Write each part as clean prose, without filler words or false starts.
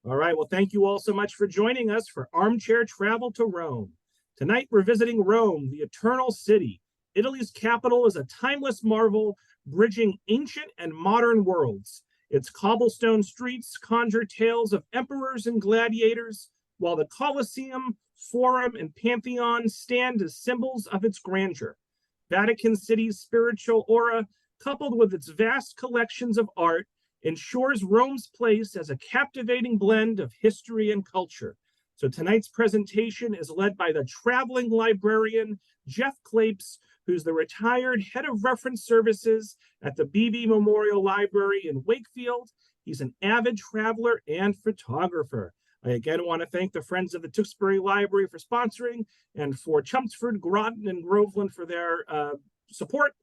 All right. Well, thank you all so much for joining us for Armchair Travel to Rome. Tonight, we're visiting Rome, the Eternal City. Italy's capital is a timeless marvel, bridging ancient and modern worlds. Its cobblestone streets conjure tales of emperors and gladiators, while the Colosseum, Forum, and Pantheon stand as symbols of its grandeur. Vatican City's spiritual aura, coupled with its vast collections of art, ensures Rome's place as a captivating blend of history and culture. So tonight's presentation is led by the traveling librarian, Jeff Klapes, who's the retired head of reference services at the Beebe Memorial Library in Wakefield. He's an avid traveler and photographer. I again want to thank the Friends of the Tewksbury Library for sponsoring, and for Chelmsford, Groton, and Groveland for their support.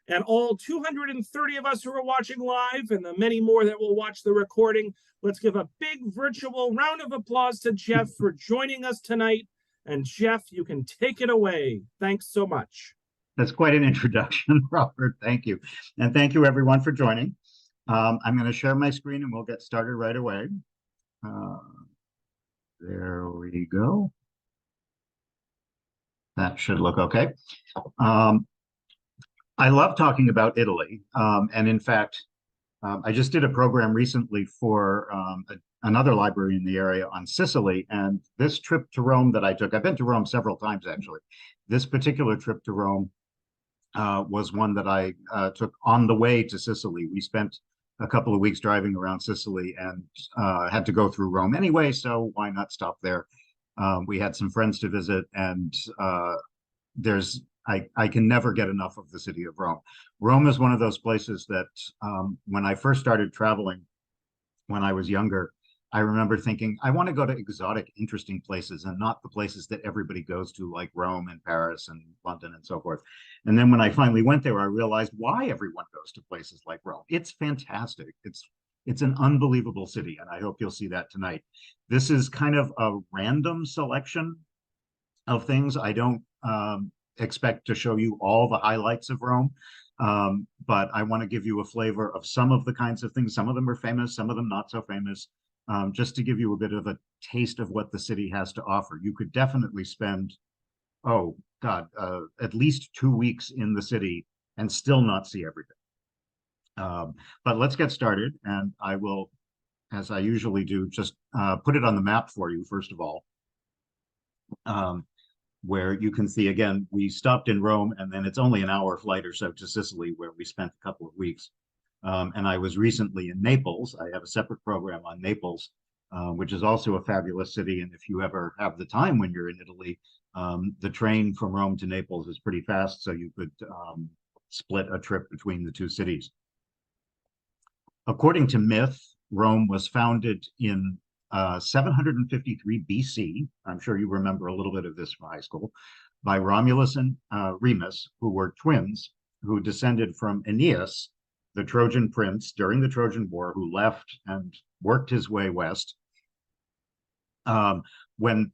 And all 230 of us who are watching live, and the many more that will watch the recording, let's give a big virtual round of applause to Jeff for joining us tonight. And Jeff, you can take it away. Thanks so much. That's quite an introduction, Robert. Thank you. And thank you, everyone, for joining. I'm going to share my screen and we'll get started right away. There we go. That should look okay. I love talking about Italy. And in fact, I just did a program recently for another library in the area on Sicily. And this trip to Rome that I took, I've been to Rome several times, actually. This particular trip to Rome was one that I took on the way to Sicily. We spent a couple of weeks driving around Sicily and had to go through Rome anyway, so why not stop there? We had some friends to visit, and I can never get enough of the city of Rome. Rome is one of those places that when I first started traveling, when I was younger, I remember thinking, I want to go to exotic, interesting places and not the places that everybody goes to, like Rome and Paris and London and so forth. And then when I finally went there, I realized why everyone goes to places like Rome. It's fantastic. It's an unbelievable city, and I hope you'll see that tonight. This is kind of a random selection of things. I don't expect to show you all the highlights of Rome, but I want to give you a flavor of some of the kinds of things. Some of them are famous, some of them not so famous, just to give you a bit of a taste of what the city has to offer. You could definitely spend, oh God, at least 2 weeks in the city and still not see everything. But let's get started, and I will, as I usually do, just put it on the map for you, first of all, where you can see, again, we stopped in Rome, and then it's only an hour flight or so to Sicily, where we spent a couple of weeks. And I was recently in Naples. I have a separate program on Naples, which is also a fabulous city. And if you ever have the time when you're in Italy, the train from Rome to Naples is pretty fast, so you could split a trip between the two cities. According to myth, Rome was founded in 753 BC. I'm sure you remember a little bit of this from high school, by Romulus and Remus, who were twins who descended from Aeneas, the Trojan prince during the Trojan War, who left and worked his way west. When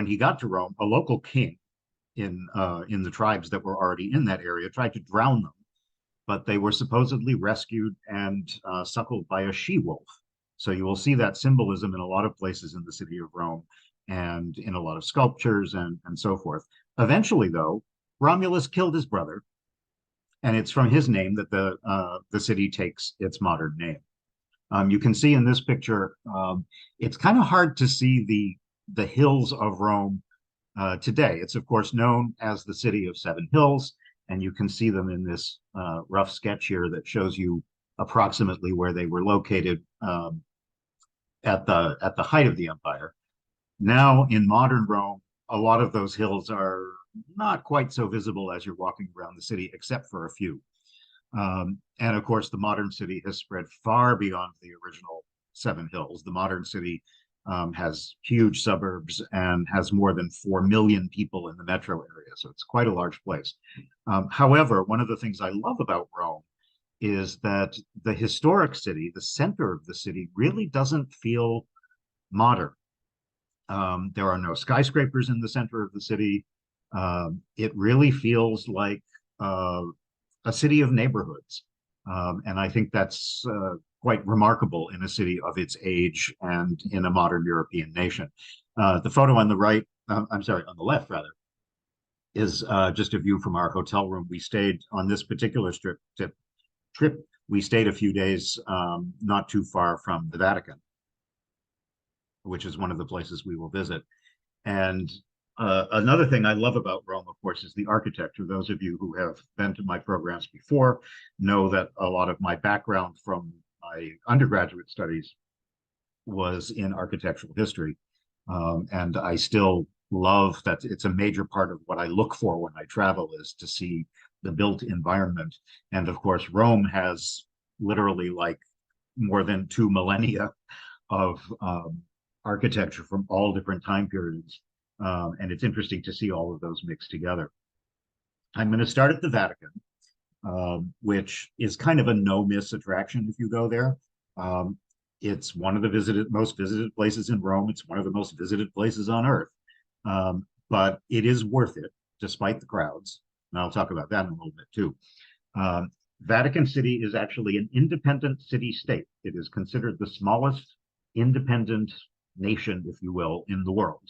he got to Rome, a local king in the tribes that were already in that area tried to drown them, but they were supposedly rescued and suckled by a she-wolf. So you will see that symbolism in a lot of places in the city of Rome and in a lot of sculptures and so forth. Eventually, though, Romulus killed his brother, and it's from his name that the city takes its modern name. You can see in this picture, it's kind of hard to see the hills of Rome today. It's, of course, known as the City of Seven Hills, and you can see them in this rough sketch here that shows you approximately where they were located at the height of the empire. Now, in modern Rome, a lot of those hills are not quite so visible as you're walking around the city, except for a few. And of course, the modern city has spread far beyond the original Seven Hills. The modern city has huge suburbs and has more than 4 million people in the metro area. So it's quite a large place. However, one of the things I love about Rome is that the historic city, the center of the city, really doesn't feel modern. There are no skyscrapers in the center of the city. It really feels like a city of neighborhoods. And I think that's quite remarkable in a city of its age and in a modern European nation. The photo on the right, I'm sorry, on the left rather, is just a view from our hotel room. We stayed on this particular trip. We stayed a few days not too far from the Vatican, which is one of the places we will visit. And another thing I love about Rome, of course, is the architecture. Those of you who have been to my programs before know that a lot of my background from my undergraduate studies was in architectural history. And I still love that. It's a major part of what I look for when I travel, is to see the built environment. And of course, Rome has literally like more than 2 millennia of architecture from all different time periods. And it's interesting to see all of those mixed together. I'm going to start at the Vatican, which is kind of a no-miss attraction if you go there. It's one of the most visited places in Rome. It's one of the most visited places on Earth. But it is worth it, despite the crowds. And I'll talk about that in a little bit too. Vatican City is actually an independent city-state. It is considered the smallest independent nation, if you will, in the world.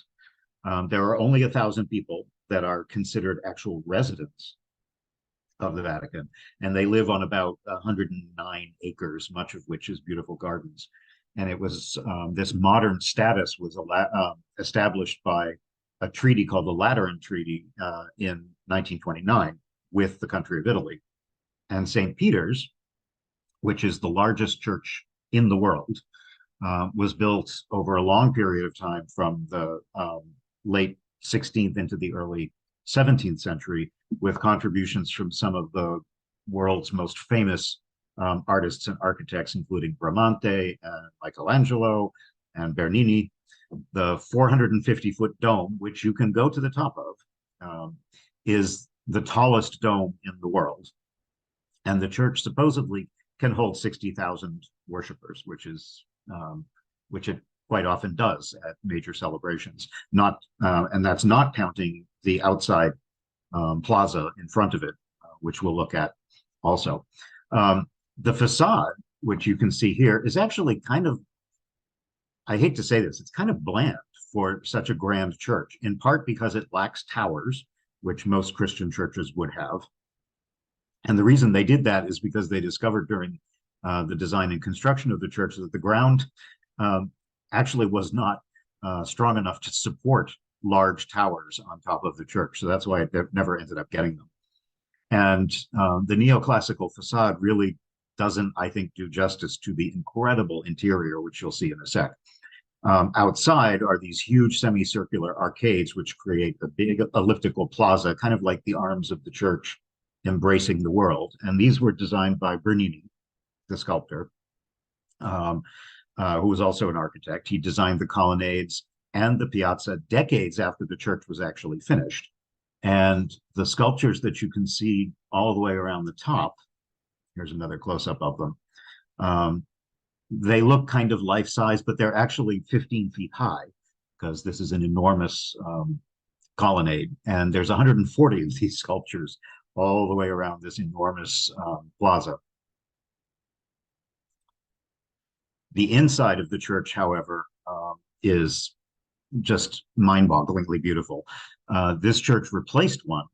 There are only 1,000 people that are considered actual residents of the Vatican, and they live on about 109 acres, much of which is beautiful gardens. And it was this modern status was established by a treaty called the Lateran Treaty in 1929 with the country of Italy. And St. Peter's, which is the largest church in the world, was built over a long period of time from the late 16th into the early 17th century, with contributions from some of the world's most famous artists and architects, including Bramante and Michelangelo and Bernini. The 450-foot dome, which you can go to the top of, is the tallest dome in the world. And the church supposedly can hold 60,000 worshipers, which it quite often does at major celebrations. And that's not counting the outside plaza in front of it, which we'll look at also. The facade, which you can see here, is actually kind of, I hate to say this, it's kind of bland for such a grand church, in part because it lacks towers, which most Christian churches would have. And the reason they did that is because they discovered during the design and construction of the church that the ground actually was not strong enough to support large towers on top of the church. So that's why it never ended up getting them. And the neoclassical facade really doesn't, I think, do justice to the incredible interior, which you'll see in a sec. Outside are these huge semicircular arcades, which create a big elliptical plaza, kind of like the arms of the church embracing the world. And these were designed by Bernini, the sculptor, who was also an architect. He designed the colonnades and the piazza decades after the church was actually finished. And the sculptures that you can see all the way around the top, here's another close-up of them, they look kind of life-size, but they're actually 15 feet high, because this is an enormous colonnade. And there's 140 of these sculptures all the way around this enormous plaza. The inside of the church, however, is just mind-bogglingly beautiful. This church replaced one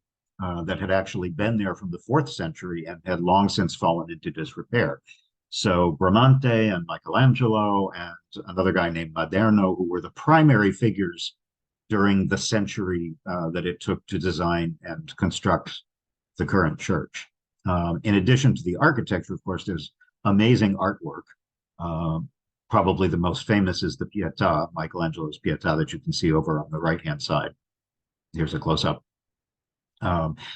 that had actually been there from the 4th century and had long since fallen into disrepair. So Bramante and Michelangelo and another guy named Maderno, who were the primary figures during the century that it took to design and construct the current church. In addition to the architecture, of course, there's amazing artwork. Probably the most famous is the Pietà, Michelangelo's Pietà, that you can see over on the right-hand side. Here's a close-up.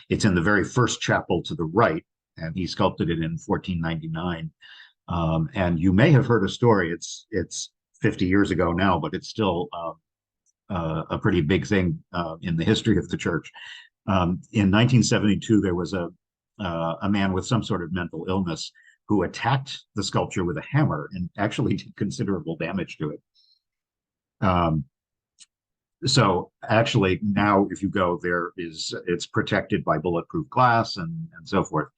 It's in the very first chapel to the right, and he sculpted it in 1499. And you may have heard a story. It's 50 years ago now, but it's still a pretty big thing in the history of the church. In 1972, there was a man with some sort of mental illness who attacked the sculpture with a hammer and actually did considerable damage to it. So actually now if you go there, it's protected by bulletproof glass and so forth,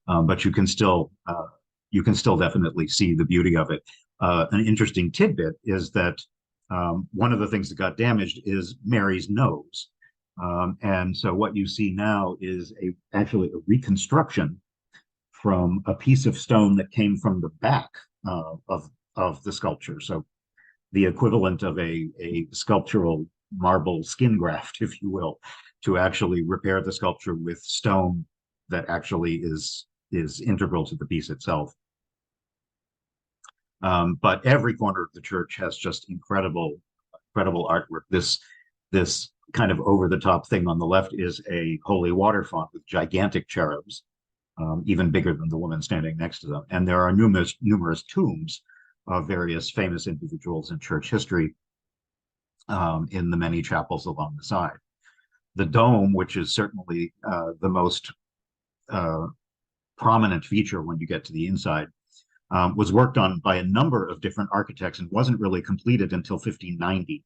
but you can still you can still definitely see the beauty of it. An interesting tidbit is that one of the things that got damaged is Mary's nose. And so what you see now is actually a reconstruction from a piece of stone that came from the back of the sculpture. So the equivalent of a sculptural marble skin graft, if you will, to actually repair the sculpture with stone that actually is integral to the piece itself. But every corner of the church has just incredible artwork. This kind of over-the-top thing on the left is a holy water font with gigantic cherubs, even bigger than the woman standing next to them. And there are numerous tombs of various famous individuals in church history in the many chapels along the side. The dome, which is certainly the most prominent feature when you get to the inside, was worked on by a number of different architects and wasn't really completed until 1590.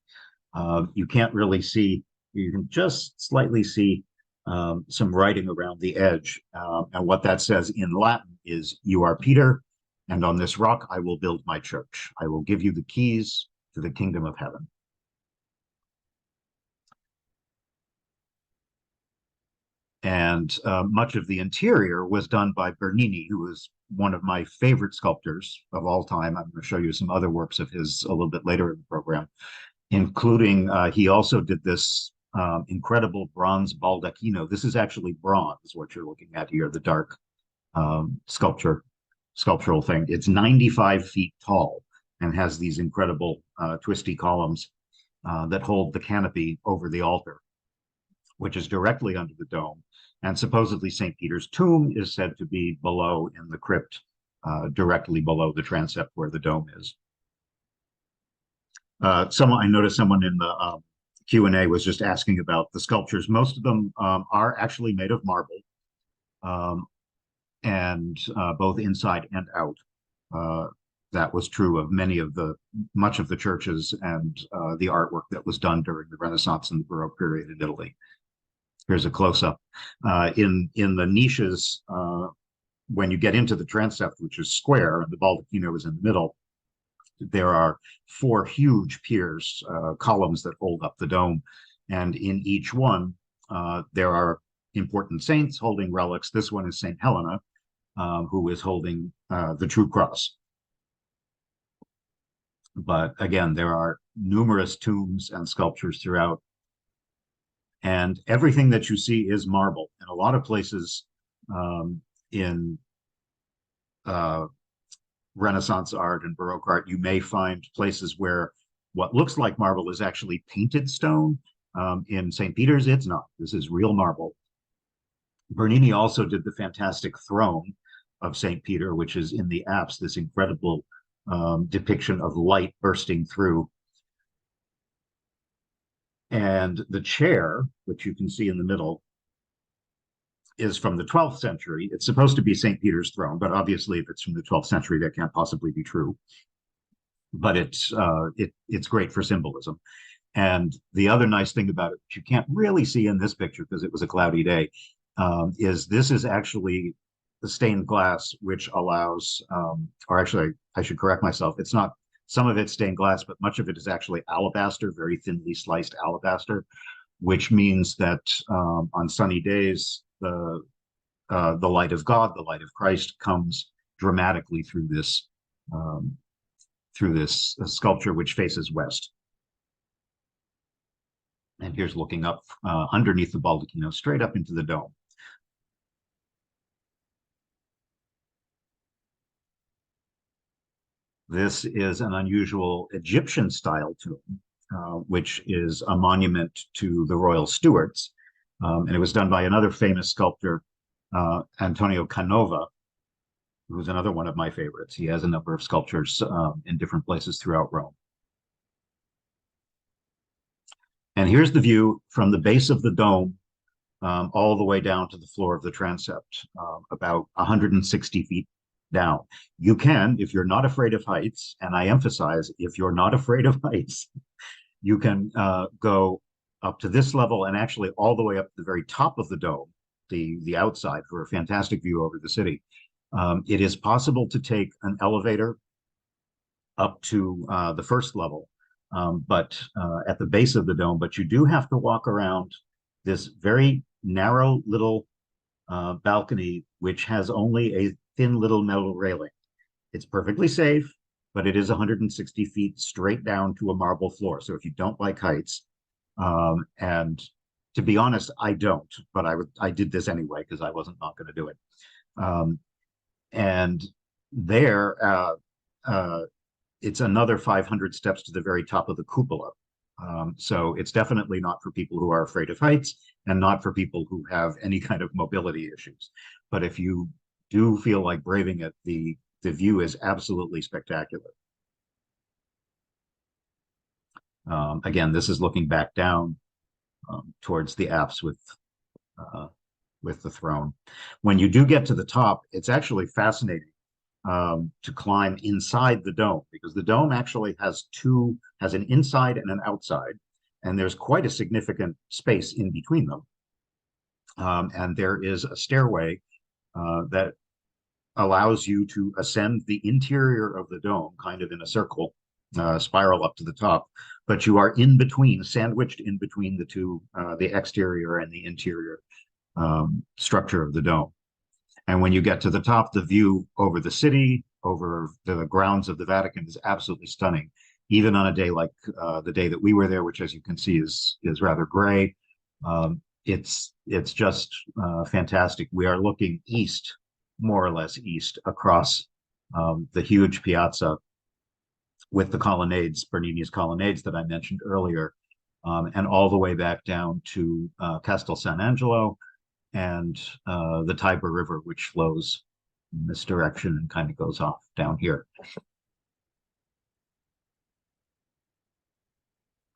You can't really see, you can just slightly see some writing around the edge. And what that says in Latin is, "You are Peter, and on this rock I will build my church. I will give you the keys to the kingdom of heaven." And much of the interior was done by Bernini, who was one of my favorite sculptors of all time. I'm going to show you some other works of his a little bit later in the program, including he also did this incredible bronze baldacchino. This is actually bronze, what you're looking at here, the dark sculptural thing. It's 95 feet tall and has these incredible twisty columns that hold the canopy over the altar, which is directly under the dome. And supposedly St. Peter's tomb is said to be below in the crypt, directly below the transept where the dome is. I noticed someone in the Q&A was just asking about the sculptures. Most of them are actually made of marble, and both inside and out. That was true of much of the churches and the artwork that was done during the Renaissance and the Baroque period in Italy. Here's a close-up. In the niches, when you get into the transept, which is square, and the baldacchino is in the middle, there are 4 huge piers, columns that hold up the dome. And in each one, there are important saints holding relics. This one is St. Helena, who is holding the true cross. But again, there are numerous tombs and sculptures throughout. And everything that you see is marble. In a lot of places in Renaissance art and Baroque art, you may find places where what looks like marble is actually painted stone. In St. Peter's, it's not. This is real marble. Bernini also did the fantastic throne of St. Peter, which is in the apse, this incredible depiction of light bursting through. And the chair, which you can see in the middle, is from the 12th century. It's supposed to be St. Peter's throne, but obviously if it's from the 12th century, that can't possibly be true. But it's great for symbolism. And the other nice thing about it, which you can't really see in this picture because it was a cloudy day, is this is actually the stained glass, which allows, or actually, I should correct myself, it's not, some of it's stained glass, but much of it is actually alabaster, very thinly sliced alabaster, which means that on sunny days, the light of God, the light of Christ, comes dramatically through this sculpture, which faces west. And here's looking up underneath the baldacchino, straight up into the dome. This is an unusual Egyptian-style tomb, which is a monument to the royal stewards. And it was done by another famous sculptor, Antonio Canova, who's another one of my favorites. He has a number of sculptures in different places throughout Rome. And here's the view from the base of the dome all the way down to the floor of the transept, about 160 feet down. You can, if you're not afraid of heights, and I emphasize, if you're not afraid of heights, you can go up to this level and actually all the way up to the very top of the dome, the outside, for a fantastic view over the city. It is possible to take an elevator up to the first level, but at the base of the dome, but you do have to walk around this very narrow little balcony, which has only a thin little metal railing. It's perfectly safe, but it is 160 feet straight down to a marble floor. So if you don't like heights, and to be honest, I don't, but I did this anyway because I wasn't not going to do it. And there, it's another 500 steps to the very top of the cupola. So it's definitely not for people who are afraid of heights and not for people who have any kind of mobility issues. But if you do feel like braving it, the view is absolutely spectacular. Again, this is looking back down towards the apse with the throne. When you do get to the top, it's actually fascinating to climb inside the dome, because the dome actually has an inside and an outside, and there's quite a significant space in between them. And there is a stairway that allows you to ascend the interior of the dome, kind of in a circle, spiral up to the top, but you are in between, sandwiched in between the two, the exterior and the interior structure of the dome. And when you get to the top, the view over the city, over the grounds of the Vatican, is absolutely stunning. Even on a day like the day that we were there, which, as you can see, is rather gray, it's just fantastic. We are looking east, more or less east, across the huge piazza with the colonnades, Bernini's colonnades that I mentioned earlier, and all the way back down to Castel San Angelo and the Tiber River, which flows in this direction and kind of goes off down here.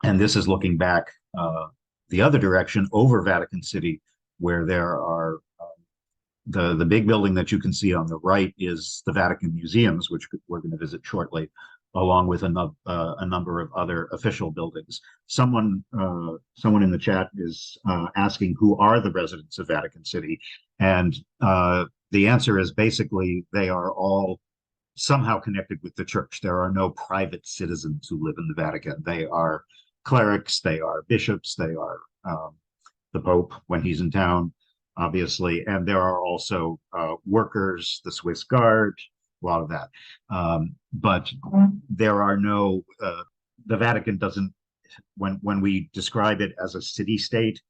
And this is looking back the other direction over Vatican City, where there are the big building that you can see on the right is the Vatican Museums, which we're going to visit shortly, along with a number of other official buildings. Someone in the chat is asking who are the residents of Vatican City, and the answer is basically they are all somehow connected with the church. There are no private citizens who live in the Vatican. They are clerics, they are bishops, they are the Pope when he's in town, obviously, and there are also workers, the Swiss Guard, a lot of that. But there are no, the Vatican doesn't, when we describe it as a city-state,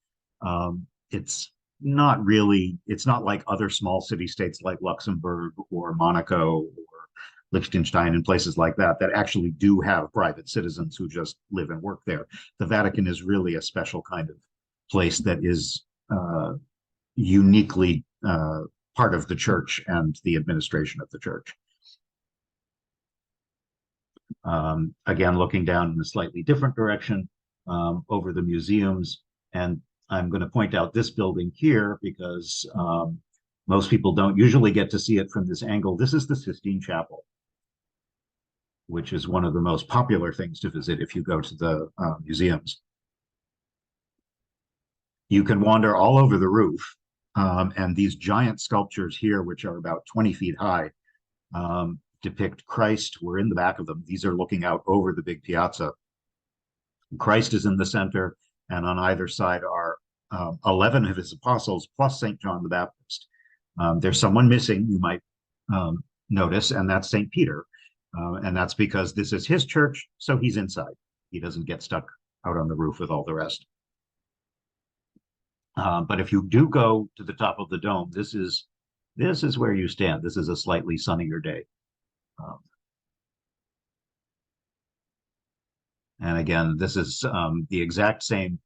it's not really, it's not like other small city-states like Luxembourg or Monaco or Liechtenstein and places like that, that actually do have private citizens who just live and work there. The Vatican is really a special kind of place that is uniquely part of the church and the administration of the church. Again, looking down in a slightly different direction over the museums, and I'm going to point out this building here because most people don't usually get to see it from this angle. This is the Sistine Chapel, which is one of the most popular things to visit if you go to the museums. You can wander all over the roof, and these giant sculptures here, which are about 20 feet high, depict Christ. We're in the back of them. These are looking out over the big piazza. Christ is in the center, and on either side are 11 of his apostles, plus St. John the Baptist. There's someone missing, you might notice, and that's St. Peter. And that's because this is his church, so he's inside. He doesn't get stuck out on the roof with all the rest. But if you do go to the top of the dome, this is where you stand. This is a slightly sunnier day. And again, this is the exact same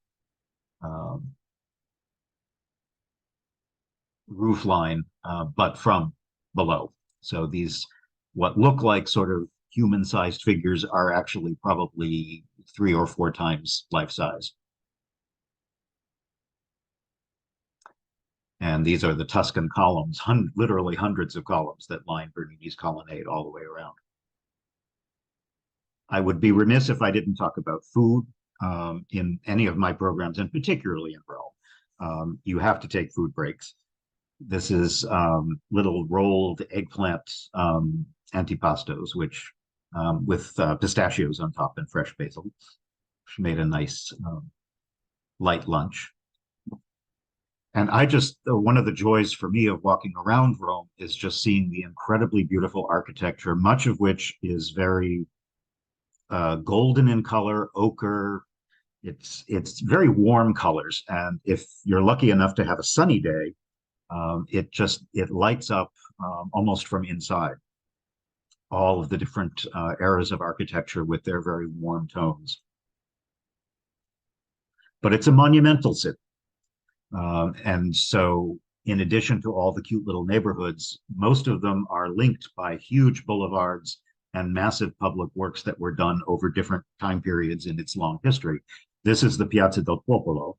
roof line, but from below. So these, what look like sort of human-sized figures, are actually probably 3 or 4 times life size. And these are the Tuscan columns, literally hundreds of columns that line Bernini's colonnade all the way around. I would be remiss if I didn't talk about food in any of my programs, and particularly in Rome. You have to take food breaks. This is little rolled eggplant antipastos, which with pistachios on top and fresh basil, which made a nice light lunch. And I just, one of the joys for me of walking around Rome is just seeing the incredibly beautiful architecture, much of which is very golden in color, ochre. It's very warm colors. And if you're lucky enough to have a sunny day, it lights up almost from inside. All of the different eras of architecture with their very warm tones. But it's a monumental city. And so in addition to all the cute little neighborhoods, most of them are linked by huge boulevards and massive public works that were done over different time periods in its long history. This is the Piazza del Popolo,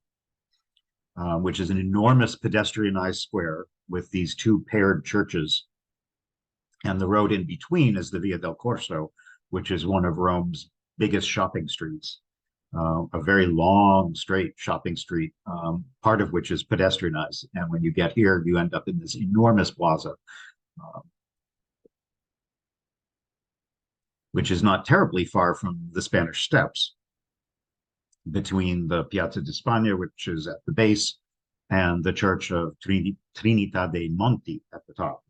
which is an enormous pedestrianized square with these two paired churches. And the road in between is the Via del Corso, which is one of Rome's biggest shopping streets. A very long, straight shopping street, part of which is pedestrianized. And when you get here, you end up in this enormous plaza, which is not terribly far from the Spanish Steps, between the Piazza di Spagna, which is at the base, and the Church of Trinità dei Monti at the top.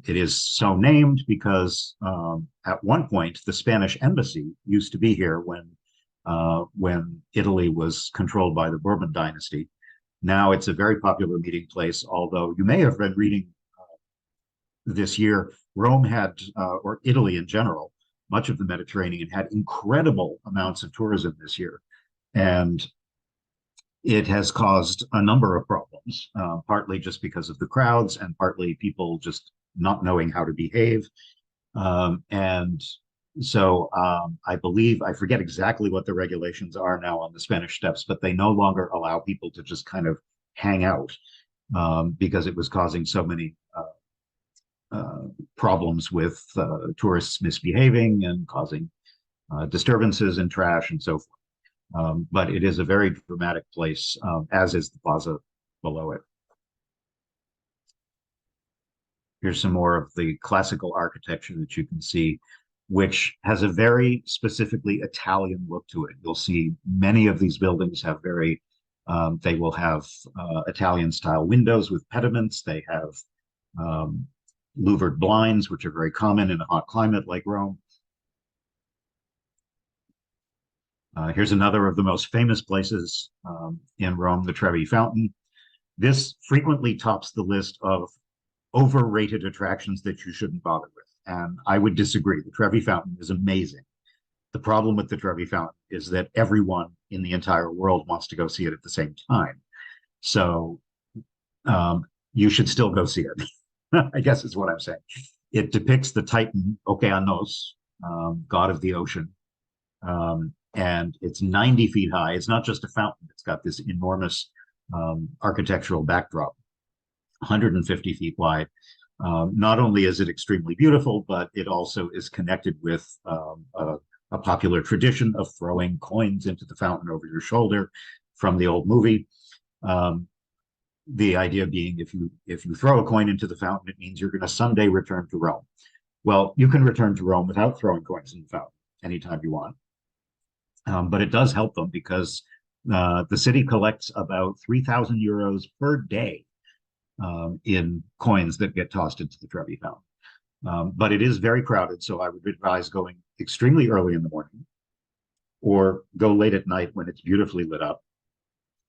It is so named because at one point, the Spanish embassy used to be here when Italy was controlled by the Bourbon dynasty. Now it's a very popular meeting place, although you may have been reading this year, Rome had, or Italy in general, much of the Mediterranean had incredible amounts of tourism this year. And it has caused a number of problems, partly just because of the crowds and partly people just not knowing how to behave. And so I believe, I forget exactly what the regulations are now on the Spanish Steps, but they no longer allow people to just kind of hang out because it was causing so many problems with tourists misbehaving and causing disturbances and trash and so forth. But it is a very dramatic place, as is the plaza below it. Here's some more of the classical architecture that you can see, which has a very specifically Italian look to it. You'll see many of these buildings have very, they will have Italian style windows with pediments. They have louvered blinds, which are very common in a hot climate like Rome. Here's another of the most famous places in Rome, the Trevi Fountain. This frequently tops the list of overrated attractions that you shouldn't bother with. And I would disagree. The Trevi Fountain is amazing. The problem with the Trevi Fountain is that everyone in the entire world wants to go see it at the same time. So you should still go see it, I guess is what I'm saying. It depicts the Titan Okeanos, god of the ocean. And it's 90 feet high. It's not just a fountain. It's got this enormous architectural backdrop, 150 feet wide. Not only is it extremely beautiful, but it also is connected with a popular tradition of throwing coins into the fountain over your shoulder from the old movie. The idea being if you throw a coin into the fountain, it means you're going to someday return to Rome. Well, you can return to Rome without throwing coins in the fountain anytime you want. But it does help them because the city collects about 3,000 euros per day in coins that get tossed into the Trevi Fountain. But it is very crowded, so I would advise going extremely early in the morning or go late at night when it's beautifully lit up,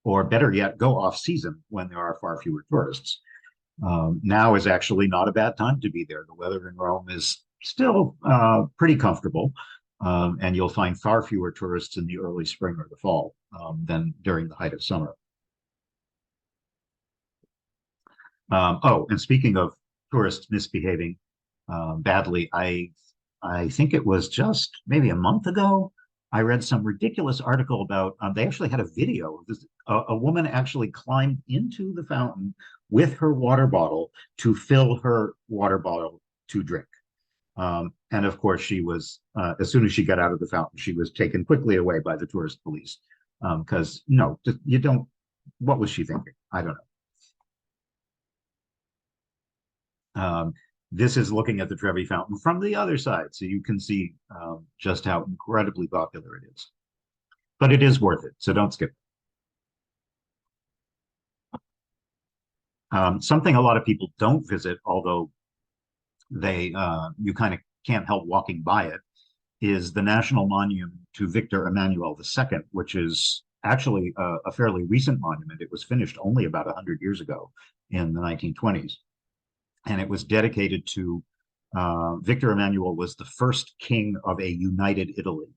or better yet, go off season when there are far fewer tourists. Now is actually not a bad time to be there. The weather in Rome is still pretty comfortable. And you'll find far fewer tourists in the early spring or the fall than during the height of summer. Oh, and speaking of tourists misbehaving badly, I think it was just maybe a month ago, I read some ridiculous article about, they actually had a video. A woman actually climbed into the fountain with her water bottle to fill her water bottle to drink. And of course, she was, as soon as she got out of the fountain, she was taken quickly away by the tourist police. Because, no, you don't, what was she thinking? I don't know. This is looking at the Trevi Fountain from the other side, so you can see just how incredibly popular it is. But it is worth it, so don't skip it. Something a lot of people don't visit, although you kind of can't help walking by it, is the National Monument to Victor Emmanuel II, which is actually a fairly recent monument. It was finished only about 100 years ago in the 1920s. And it was dedicated to Victor Emmanuel was the first king of a united Italy.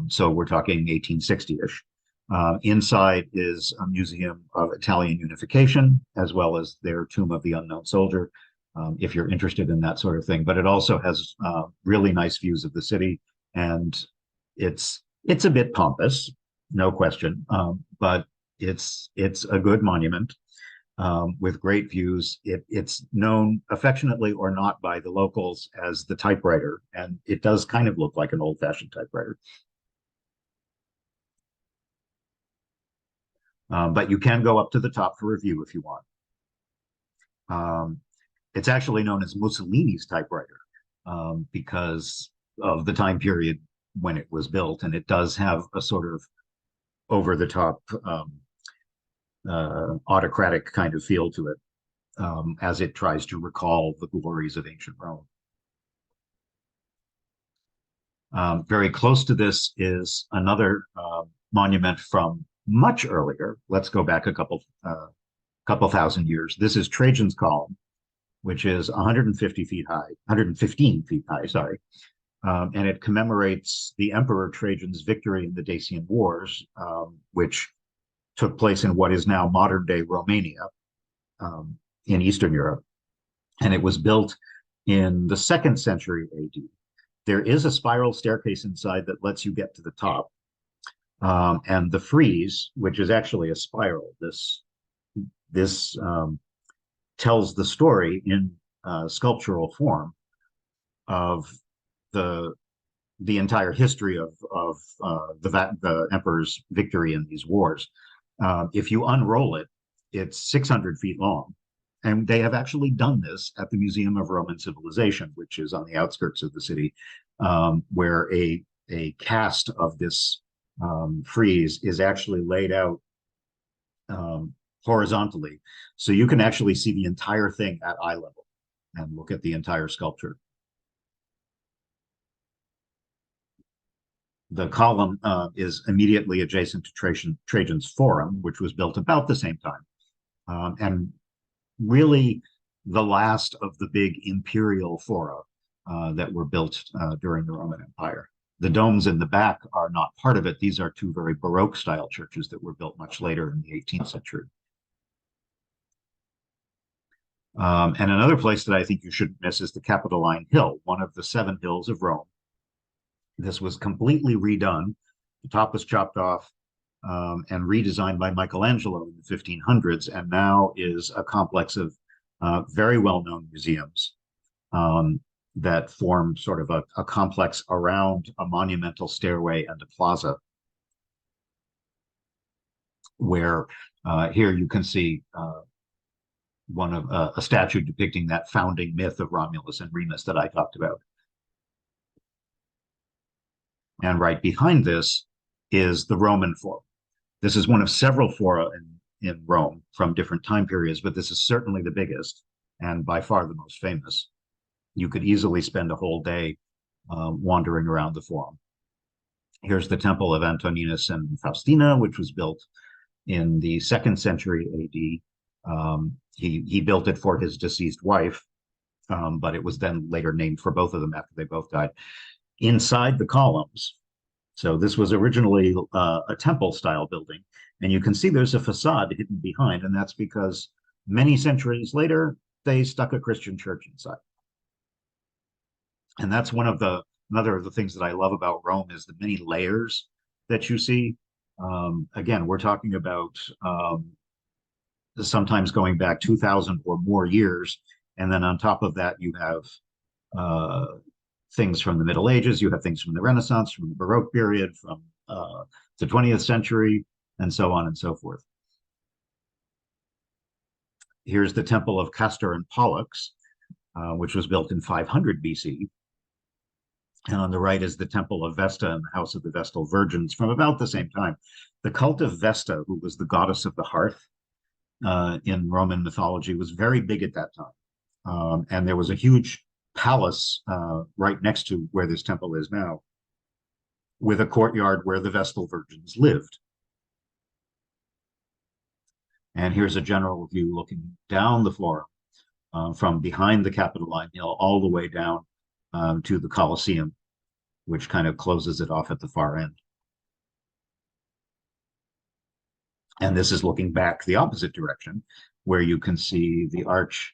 So we're talking 1860-ish. Inside is a museum of Italian unification, as well as their Tomb of the Unknown Soldier, if you're interested in that sort of thing. But it also has really nice views of the city, and it's a bit pompous, no question, but it's a good monument with great views. It's known affectionately or not by the locals as the typewriter, and it does kind of look like an old-fashioned typewriter. But you can go up to the top for a view if you want. It's actually known as Mussolini's typewriter because of the time period when it was built, and it does have a sort of over-the-top autocratic kind of feel to it as it tries to recall the glories of ancient Rome. Very close to this is another monument from much earlier. Let's go back a couple thousand years. This is Trajan's Column, which is 115 feet high, sorry. And it commemorates the Emperor Trajan's victory in the Dacian Wars, which took place in what is now modern-day Romania in Eastern Europe. And it was built in the 2nd century AD. There is a spiral staircase inside that lets you get to the top. And the frieze, which is actually a spiral, this tells the story in sculptural form of the entire history of the emperor's victory in these wars. If you unroll it, it's 600 feet long. And they have actually done this at the Museum of Roman Civilization, which is on the outskirts of the city, where a cast of this frieze is actually laid out horizontally. So you can actually see the entire thing at eye level and look at the entire sculpture. The column is immediately adjacent to Trajan's Forum, which was built about the same time. And really the last of the big imperial fora that were built during the Roman Empire. The domes in the back are not part of it. These are two very Baroque style churches that were built much later in the 18th century. And another place that I think you shouldn't miss is the Capitoline Hill, one of the 7 hills of Rome. This was completely redone. The top was chopped off and redesigned by Michelangelo in the 1500s, and now is a complex of very well-known museums that form sort of a complex around a monumental stairway and a plaza, where here you can see one of a statue depicting that founding myth of Romulus and Remus that I talked about. And right behind this is the Roman Forum. This is one of several fora in Rome from different time periods, but this is certainly the biggest and by far the most famous. You could easily spend a whole day wandering around the Forum. Here's the Temple of Antoninus and Faustina, which was built in the 2nd century AD. He built it for his deceased wife, but it was then later named for both of them after they both died. Inside the columns, so this was originally a temple-style building, and you can see there's a facade hidden behind, and that's because many centuries later, they stuck a Christian church inside. And that's another of the things that I love about Rome is the many layers that you see. Again, we're talking about sometimes going back 2,000 or more years, and then on top of that, you have things from the Middle Ages, you have things from the Renaissance, from the Baroque period, from the 20th century, and so on and so forth. Here's the Temple of Castor and Pollux, which was built in 500 BC. And on the right is the Temple of Vesta and the House of the Vestal Virgins from about the same time. The cult of Vesta, who was the goddess of the hearth in Roman mythology, was very big at that time. And there was a huge palace right next to where this temple is now, with a courtyard where the Vestal Virgins lived. And here's a general view looking down the Forum from behind the Capitoline Hill all the way down to the Colosseum, which kind of closes it off at the far end. And this is looking back the opposite direction, where you can see the Arch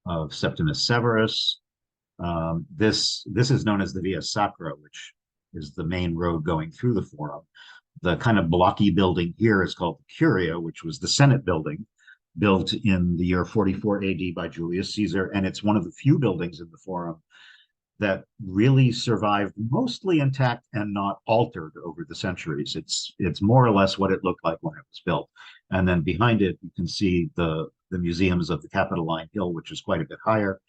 of Septimus Severus. This is known as the Via Sacra, which is the main road going through the Forum. The kind of blocky building here is called the Curia, which was the Senate building, built in the year 44 AD by Julius Caesar. And it's one of the few buildings in the Forum that really survived mostly intact and not altered over the centuries. It's more or less what it looked like when it was built. And then behind it, you can see the museums of the Capitoline Hill, which is quite a bit higher,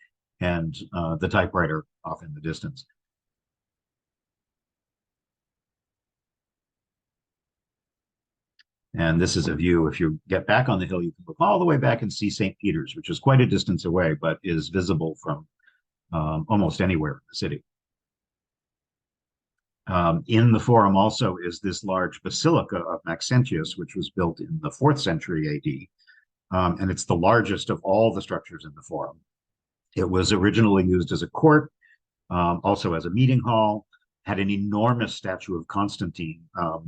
and the typewriter off in the distance. And this is a view. If you get back on the hill, you can look all the way back and see St. Peter's, which is quite a distance away, but is visible from almost anywhere in the city. In the Forum also is this large basilica of Maxentius, which was built in the 4th century AD. And it's the largest of all the structures in the Forum. It was originally used as a court, also as a meeting hall, had an enormous statue of Constantine,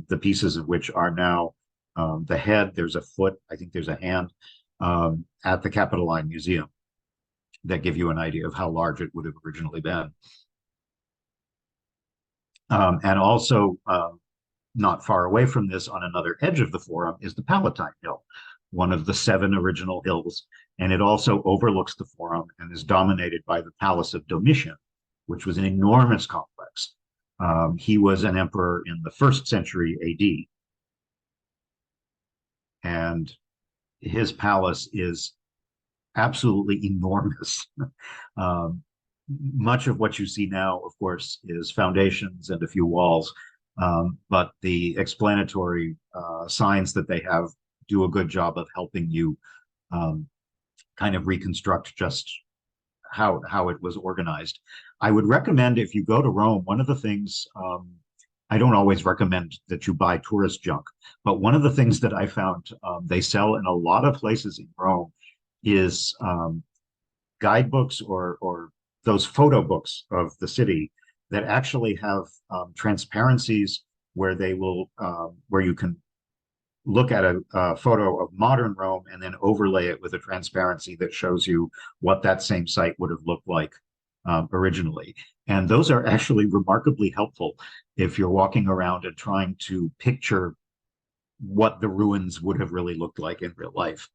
the pieces of which are now the head, there's a foot, I think there's a hand, at the Capitoline Museum, that give you an idea of how large it would have originally been. And also, not far away from this, on another edge of the Forum, is the Palatine Hill, one of the 7 original hills. And it also overlooks the Forum and is dominated by the Palace of Domitian, which was an enormous complex. He was an emperor in the 1st century AD. And his palace is absolutely enormous. Much of what you see now, of course, is foundations and a few walls, but the explanatory signs that they have do a good job of helping you kind of reconstruct just how it was organized. I would recommend, if you go to Rome, one of the things, I don't always recommend that you buy tourist junk, but one of the things that I found they sell in a lot of places in Rome is guidebooks or those photo books of the city that actually have transparencies where they will where you can look at a photo of modern Rome and then overlay it with a transparency that shows you what that same site would have looked like originally. And those are actually remarkably helpful if you're walking around and trying to picture what the ruins would have really looked like in real life.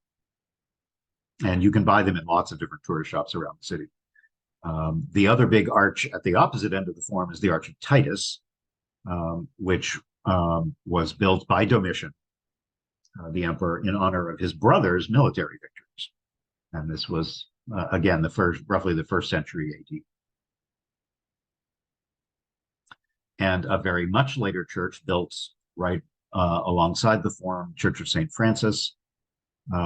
And you can buy them in lots of different tourist shops around the city. The other big arch at the opposite end of the Forum is the Arch of Titus, which was built by Domitian, the emperor, in honor of his brother's military victories. And this was, again, roughly the 1st century AD. And a very much later church built right alongside the Forum, Church of St. Francis,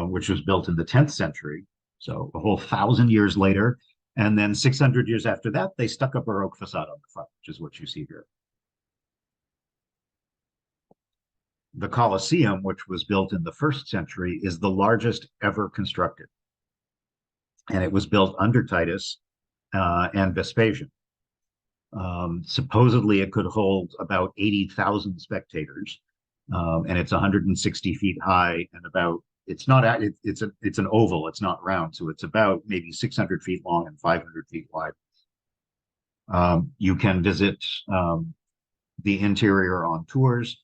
which was built in the 10th century, so a whole 1,000 years later. And then 600 years after that, they stuck a Baroque facade on the front, which is what you see here. The Colosseum, which was built in the 1st century, is the largest ever constructed. And it was built under Titus and Vespasian. Supposedly, it could hold about 80,000 spectators, and it's 160 feet high and about, it's an oval, it's not round, so it's about maybe 600 feet long and 500 feet wide. You can visit the interior on tours.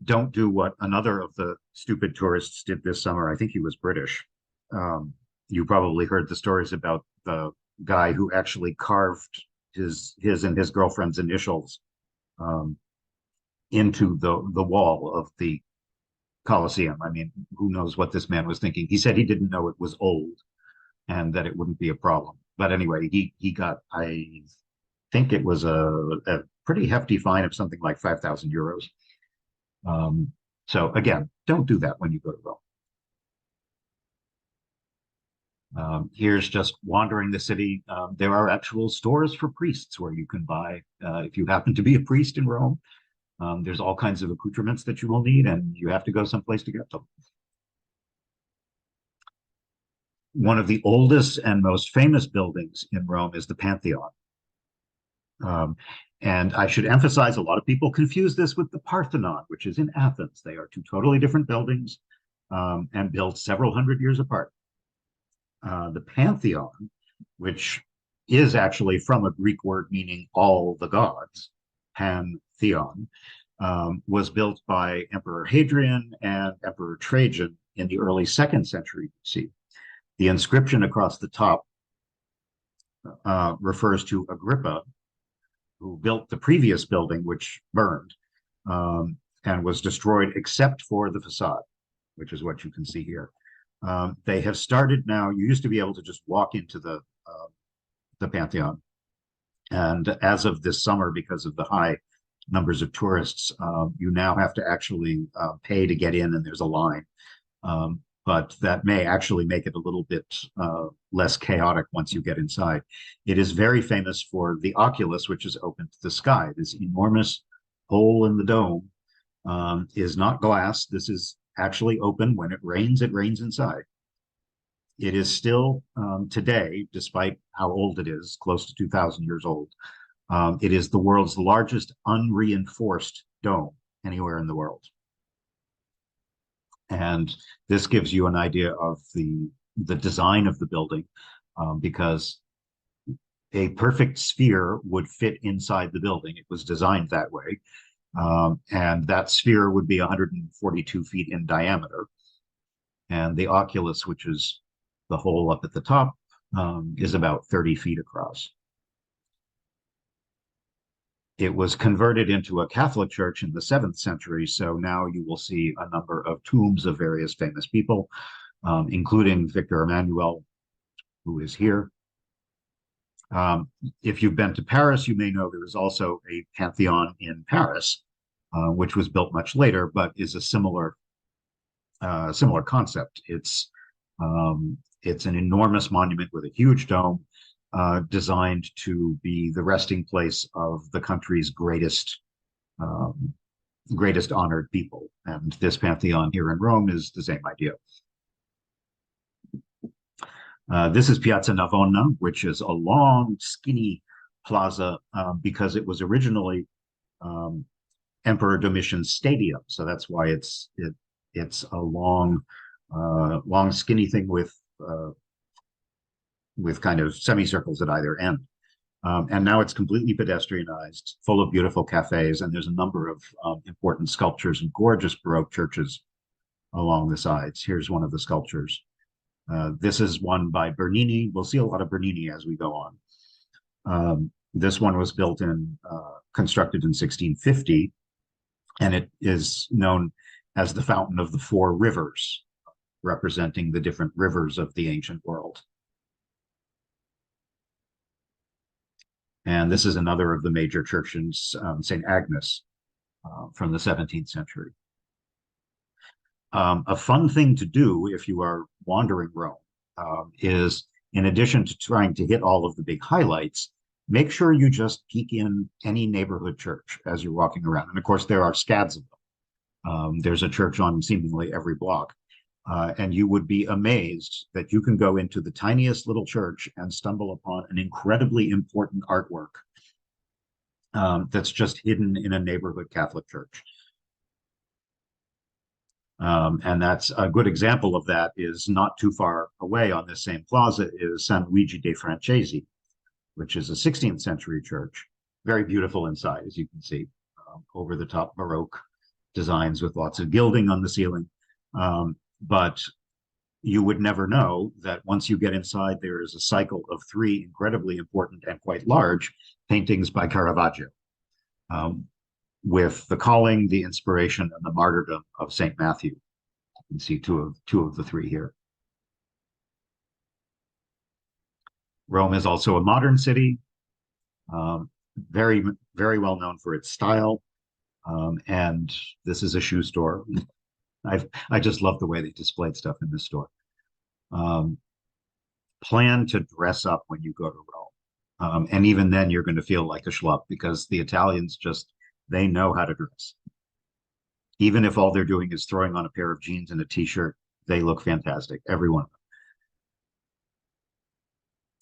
Don't do what another of the stupid tourists did this summer. I think he was British. You probably heard the stories about the guy who actually carved his and his girlfriend's initials into the wall of the Colosseum. I mean, who knows what this man was thinking? He said he didn't know it was old. and that it wouldn't be a problem. But anyway, he got, I think it was a pretty hefty fine of something like 5,000 euros. So again, don't do that when you go to Rome. Here's just wandering the city. There are actual stores for priests where you can buy, if you happen to be a priest in Rome, there's all kinds of accoutrements that you will need, and you have to go someplace to get them. One of the oldest and most famous buildings in Rome is the Pantheon. And I should emphasize, a lot of people confuse this with the Parthenon, which is in Athens. They are two totally different buildings, and built several hundred years apart. The Pantheon, which is actually from a Greek word meaning all the gods, Pantheon, was built by Emperor Hadrian and Emperor Trajan in the early 2nd century BC. The inscription across the top refers to Agrippa, who built the previous building, which burned and was destroyed except for the facade, which is what you can see here. They have started now. You used to be able to just walk into the Pantheon, and as of this summer, because of the high numbers of tourists, you now have to actually pay to get in, and there's a line. But that may actually make it a little bit less chaotic once you get inside. It is very famous for the oculus, which is open to the sky. This enormous hole in the dome is not glass. This is actually open. When it rains inside. It is still today, despite how old it is, close to 2,000 years old. It is the world's largest unreinforced dome anywhere in the world. And this gives you an idea of the design of the building, because a perfect sphere would fit inside the building. It was designed that way. And that sphere would be 142 feet in diameter. And the oculus, which is the hole up at the top, is about 30 feet across. It was converted into a Catholic church in the 7th century, so now you will see a number of tombs of various famous people, including Victor Emmanuel, who is here. If you've been to Paris, you may know there is also a Pantheon in Paris, which was built much later, but is a similar concept. It's an enormous monument with a huge dome, designed to be the resting place of the country's greatest honored people. And this Pantheon here in Rome is the same idea. This is Piazza Navona, which is a long, skinny plaza, because it was originally Emperor Domitian's stadium. So that's why it's a long, skinny thing with kind of semicircles at either end. And now it's completely pedestrianized, full of beautiful cafes, and there's a number of important sculptures and gorgeous Baroque churches along the sides. Here's one of the sculptures. This is one by Bernini. We'll see a lot of Bernini as we go on. This one was constructed in 1650, and it is known as the Fountain of the Four Rivers, representing the different rivers of the ancient world. And this is another of the major churches, St. Agnes, from the 17th century. A fun thing to do if you are wandering Rome is, in addition to trying to hit all of the big highlights, make sure you just peek in any neighborhood church as you're walking around. And of course, there are scads of them. There's a church on seemingly every block. And you would be amazed that you can go into the tiniest little church and stumble upon an incredibly important artwork that's just hidden in a neighborhood Catholic church. And that's a good example of that is not too far away on this same plaza is San Luigi dei Francesi, which is a 16th century church. Very beautiful inside, as you can see, over the top Baroque designs with lots of gilding on the ceiling. But you would never know that once you get inside, there is a cycle of 3 incredibly important and quite large paintings by Caravaggio, with the calling, the inspiration, and the martyrdom of St. Matthew. You can see two of the 3 here. Rome is also a modern city, very, very well known for its style. And this is a shoe store. I just love the way they displayed stuff in this store. Plan to dress up when you go to Rome. And even then, you're going to feel like a schlup because the Italians they know how to dress. Even if all they're doing is throwing on a pair of jeans and a t-shirt, they look fantastic, every one of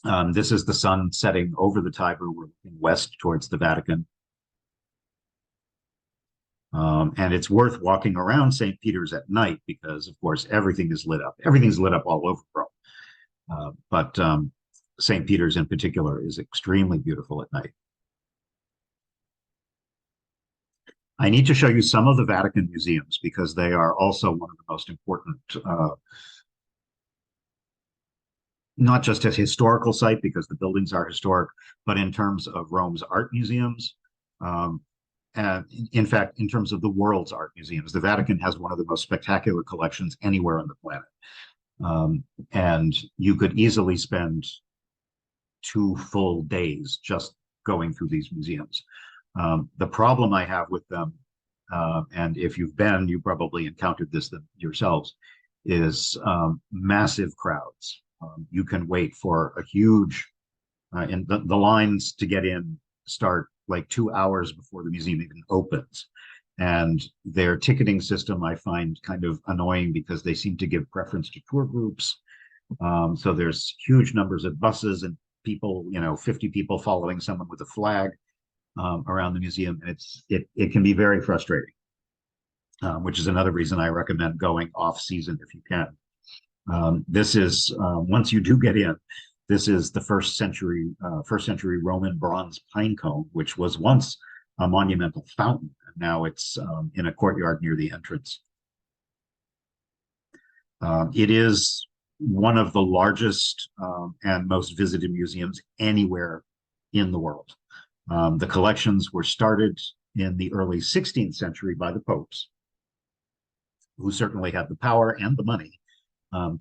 them. This is the sun setting over the Tiber. We're looking west towards the Vatican. And it's worth walking around St. Peter's at night because, of course, everything is lit up. Everything's lit up all over Rome. But St. Peter's in particular is extremely beautiful at night. I need to show you some of the Vatican museums because they are also one of the most important, not just as historical site because the buildings are historic, but in terms of Rome's art museums. And in fact, in terms of the world's art museums, the Vatican has one of the most spectacular collections anywhere on the planet. And you could easily spend 2 full days just going through these museums. The problem I have with them, and if you've been, you probably encountered this yourselves, is massive crowds. You can wait for a huge, and the lines to get in start like 2 hours before the museum even opens. And their ticketing system I find kind of annoying because they seem to give preference to tour groups. So there's huge numbers of buses and people, 50 people following someone with a flag around the museum. And it can be very frustrating, which is another reason I recommend going off season if you can. This is, once you do get in, this is the first century Roman bronze pine cone, which was once a monumental fountain. And now it's in a courtyard near the entrance. It is one of the largest and most visited museums anywhere in the world. The collections were started in the early 16th century by the popes, who certainly had the power and the money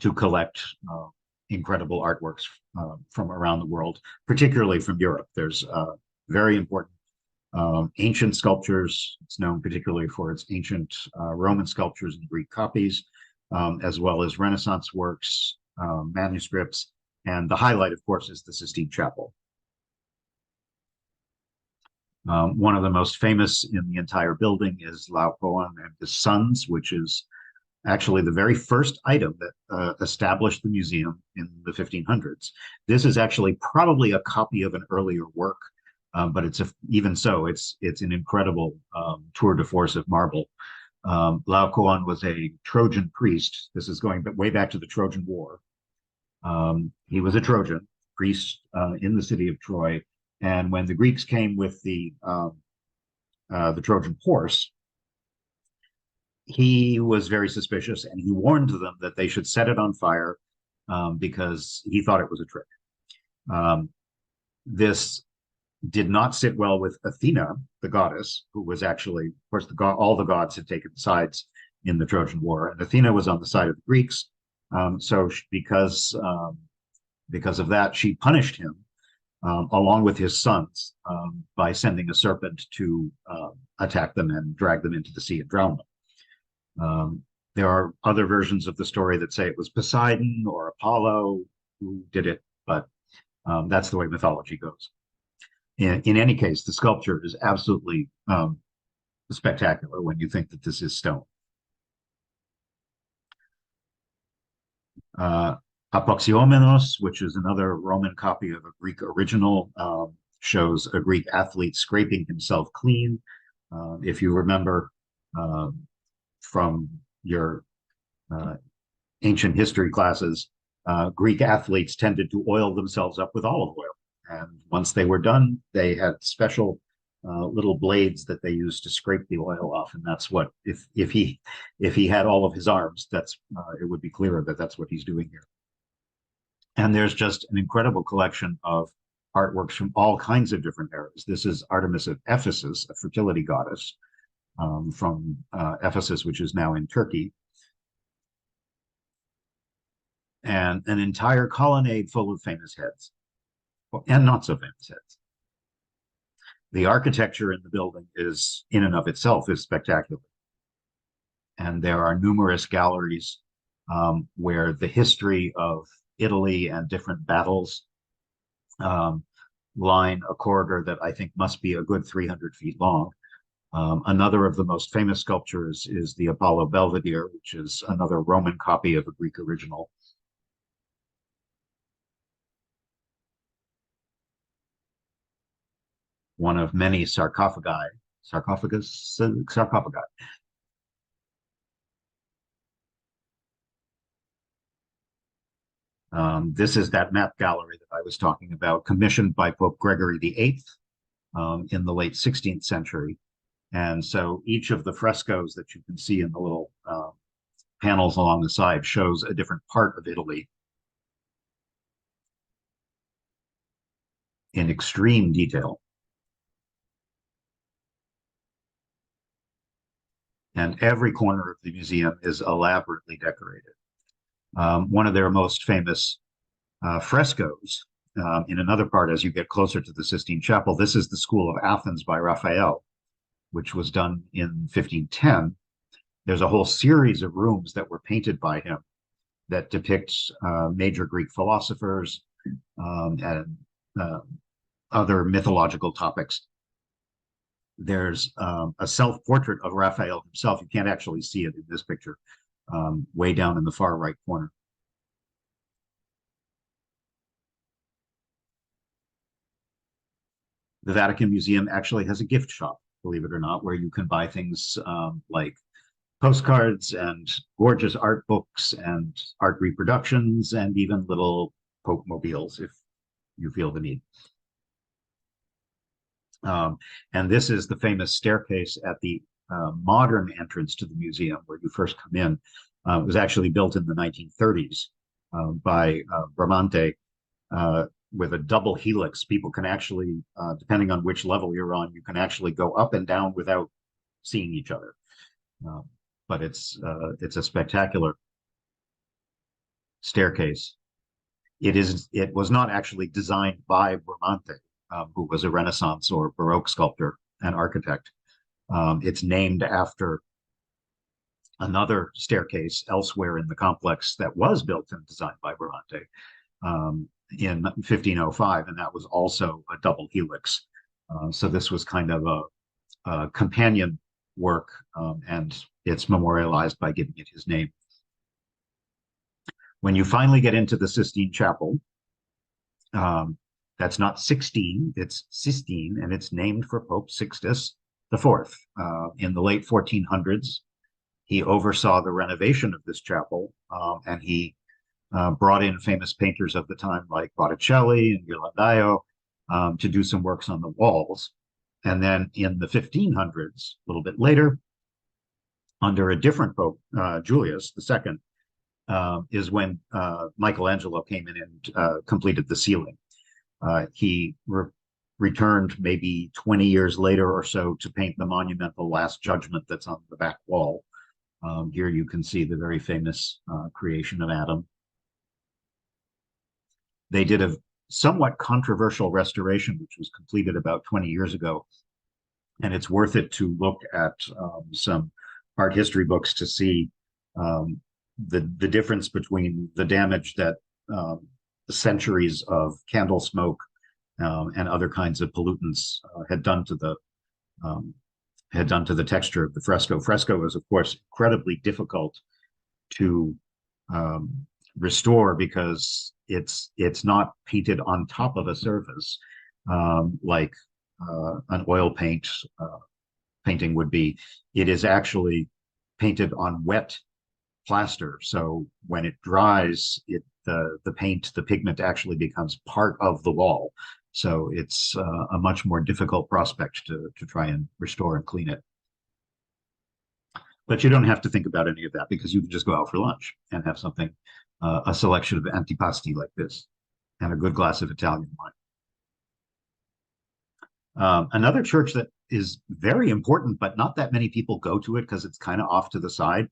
to collect incredible artworks from around the world, particularly from Europe. There's very important ancient sculptures. It's known particularly for its ancient Roman sculptures and Greek copies, as well as Renaissance works, manuscripts, and the highlight, of course, is the Sistine Chapel. One of the most famous in the entire building is Laocoon and his sons, which is actually the very first item that established the museum in the 1500s. This is actually probably a copy of an earlier work, but even so, it's an incredible tour de force of marble. Laocoon was a Trojan priest. This is going way back to the Trojan War. He was a Trojan priest in the city of Troy, and when the Greeks came with the Trojan horse, he was very suspicious, and he warned them that they should set it on fire because he thought it was a trick. This did not sit well with Athena, the goddess, who was actually, of course, all the gods had taken sides in the Trojan War, and Athena was on the side of the Greeks. So because of that, she punished him along with his sons by sending a serpent to attack them and drag them into the sea and drown them. There are other versions of the story that say it was Poseidon or Apollo who did it, but that's the way mythology goes. In any case, the sculpture is absolutely spectacular when you think that this is stone. Apoxyomenos, which is another Roman copy of a Greek original, shows a Greek athlete scraping himself clean. If you remember from your ancient history classes, Greek athletes tended to oil themselves up with olive oil. And once they were done, they had special little blades that they used to scrape the oil off. And that's what, if he had all of his arms, it would be clearer that that's what he's doing here. And there's just an incredible collection of artworks from all kinds of different eras. This is Artemis of Ephesus, a fertility goddess from Ephesus, which is now in Turkey. And an entire colonnade full of famous heads. and not so famous heads. The architecture in the building is, in and of itself, is spectacular. And there are numerous galleries where the history of Italy and different battles line a corridor that I think must be a good 300 feet long. Another of the most famous sculptures is the Apollo Belvedere, which is another Roman copy of a Greek original. One of many sarcophagi. This is that map gallery that I was talking about, commissioned by Pope Gregory VIII in the late 16th century. And so each of the frescoes that you can see in the little panels along the side shows a different part of Italy in extreme detail. And every corner of the museum is elaborately decorated. One of their most famous frescoes in another part, as you get closer to the Sistine Chapel, this is the School of Athens by Raphael, which was done in 1510. There's a whole series of rooms that were painted by him that depicts major Greek philosophers and other mythological topics. There's a self-portrait of Raphael himself. You can't actually see it in this picture, way down in the far right corner. The Vatican Museum actually has a gift shop, believe it or not, where you can buy things like postcards and gorgeous art books and art reproductions and even little Pope mobiles if you feel the need. And this is the famous staircase at the modern entrance to the museum where you first come in. It was actually built in the 1930s by Bramante with a double helix. People can actually, depending on which level you're on, you can actually go up and down without seeing each other. But it's a spectacular staircase. It was not actually designed by Bramante, who was a Renaissance or Baroque sculptor and architect. It's named after another staircase elsewhere in the complex that was built and designed by Bramante in 1505, and that was also a double helix. So this was kind of a companion work, and it's memorialized by giving it his name. When you finally get into the Sistine Chapel, that's not 16, it's Sistine, and it's named for Pope Sixtus IV. In the late 1400s, he oversaw the renovation of this chapel, and he brought in famous painters of the time like Botticelli and Ghirlandaio to do some works on the walls. And then in the 1500s, a little bit later, under a different Pope, Julius II, is when Michelangelo came in and completed the ceiling. He returned maybe 20 years later or so to paint the monumental Last Judgment that's on the back wall. Here you can see the very famous creation of Adam. They did a somewhat controversial restoration, which was completed about 20 years ago. And it's worth it to look at some art history books to see the difference between the damage that the centuries of candle smoke and other kinds of pollutants had done to the texture of the fresco. Fresco is, of course, incredibly difficult to restore because it's not painted on top of a surface like an oil painting would be. It is actually painted on wet plaster. So when it dries, the pigment actually becomes part of the wall. So it's a much more difficult prospect to try and restore and clean it. But you don't have to think about any of that because you can just go out for lunch and have something, a selection of antipasti like this and a good glass of Italian wine. Another church that is very important, but not that many people go to it because it's kind of off to the side.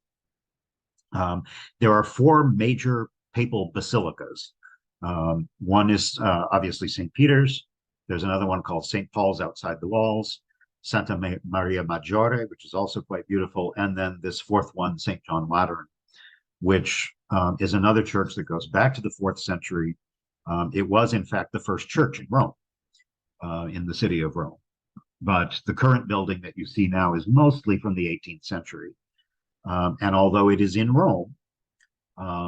There are 4 major papal basilicas One is obviously St. Peter's. There's another one called St. Paul's outside the walls, Santa Maria Maggiore, which is also quite beautiful, and then this fourth one, St. John Lateran, which is another church that goes back to the 4th century. It was, in fact, the first church in Rome, in the city of Rome. But the current building that you see now is mostly from the 18th century. And although it is in Rome,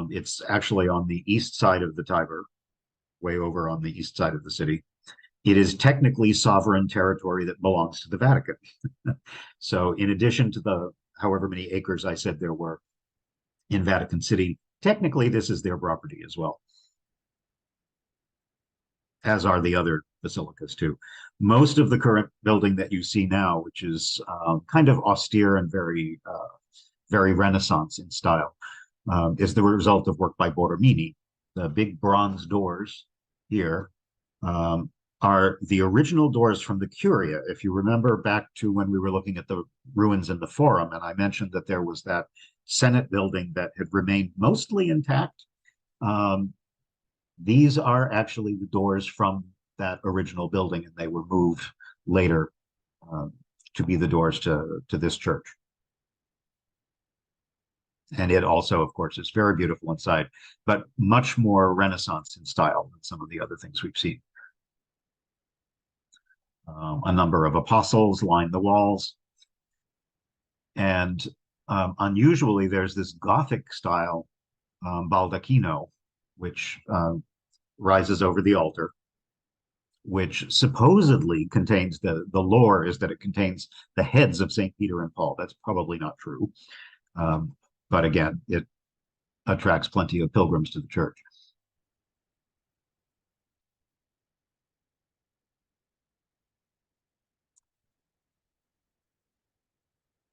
it's actually on the east side of the Tiber, way over on the east side of the city. It is technically sovereign territory that belongs to the Vatican. So in addition to the however many acres I said there were in Vatican City, technically this is their property as well, as are the other basilicas too. Most of the current building that you see now, which is kind of austere and very Renaissance in style, is the result of work by Borromini. The big bronze doors here are the original doors from the Curia. If you remember back to when we were looking at the ruins in the Forum, and I mentioned that there was that Senate building that had remained mostly intact. These are actually the doors from that original building, and they were moved later to be the doors to this church. And it also, of course, is very beautiful inside, but much more Renaissance in style than some of the other things we've seen. A number of apostles line the walls. And unusually, there's this Gothic style baldacchino, which rises over the altar, which supposedly contains the lore is that it contains the heads of St. Peter and Paul. That's probably not true. But again, it attracts plenty of pilgrims to the church.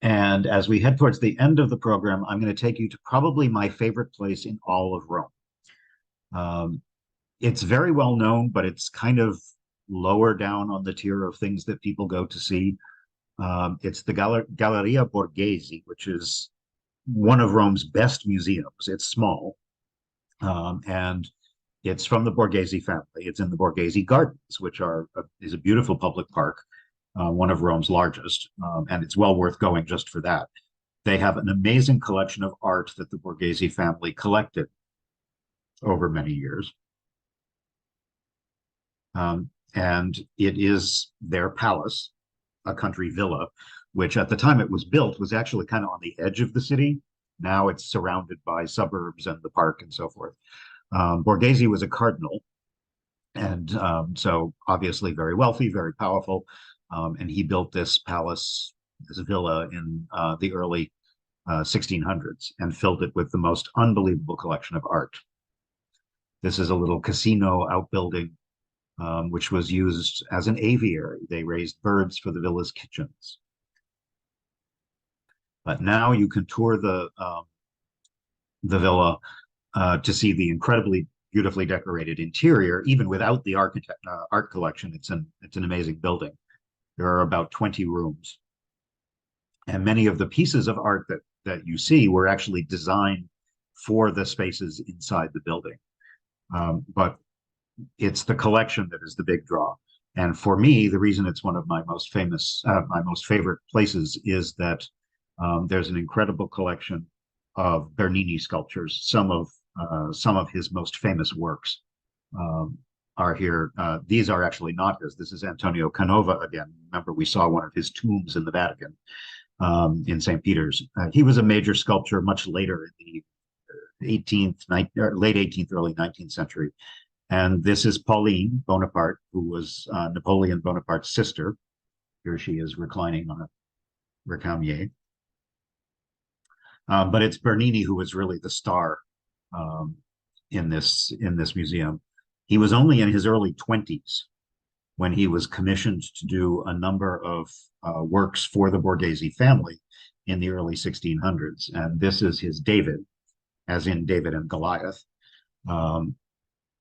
And as we head towards the end of the program, I'm going to take you to probably my favorite place in all of Rome. It's very well known, but it's kind of lower down on the tier of things that people go to see. It's the Galleria Borghese, which is one of Rome's best museums. It's small, and it's from the Borghese family. It's in the Borghese Gardens, which is a beautiful public park, one of Rome's largest, and it's well worth going just for that. They have an amazing collection of art that the Borghese family collected over many years. And it is their palace, a country villa, which at the time it was built was actually kind of on the edge of the city. Now it's surrounded by suburbs and the park and so forth. Borghese was a cardinal, and so obviously very wealthy, very powerful. And he built this palace, this villa in the early 1600s and filled it with the most unbelievable collection of art. This is a little casino outbuilding, which was used as an aviary. They raised birds for the villa's kitchens. But now you can tour the villa to see the incredibly beautifully decorated interior, even without the art collection. It's an amazing building. There are about 20 rooms. And many of the pieces of art that you see were actually designed for the spaces inside the building. But it's the collection that is the big draw. And for me, the reason it's one of my most favorite places is that there's an incredible collection of Bernini sculptures. Some of his most famous works are here. These are actually not his. This is Antonio Canova again. Remember, we saw one of his tombs in the Vatican in St. Peter's. He was a major sculptor much later in the late 18th, early 19th century. And this is Pauline Bonaparte, who was Napoleon Bonaparte's sister. Here she is reclining on a recamier. But it's Bernini who was really the star in this museum. He was only in his early 20s when he was commissioned to do a number of works for the Borghese family in the early 1600s. And this is his David, as in David and Goliath.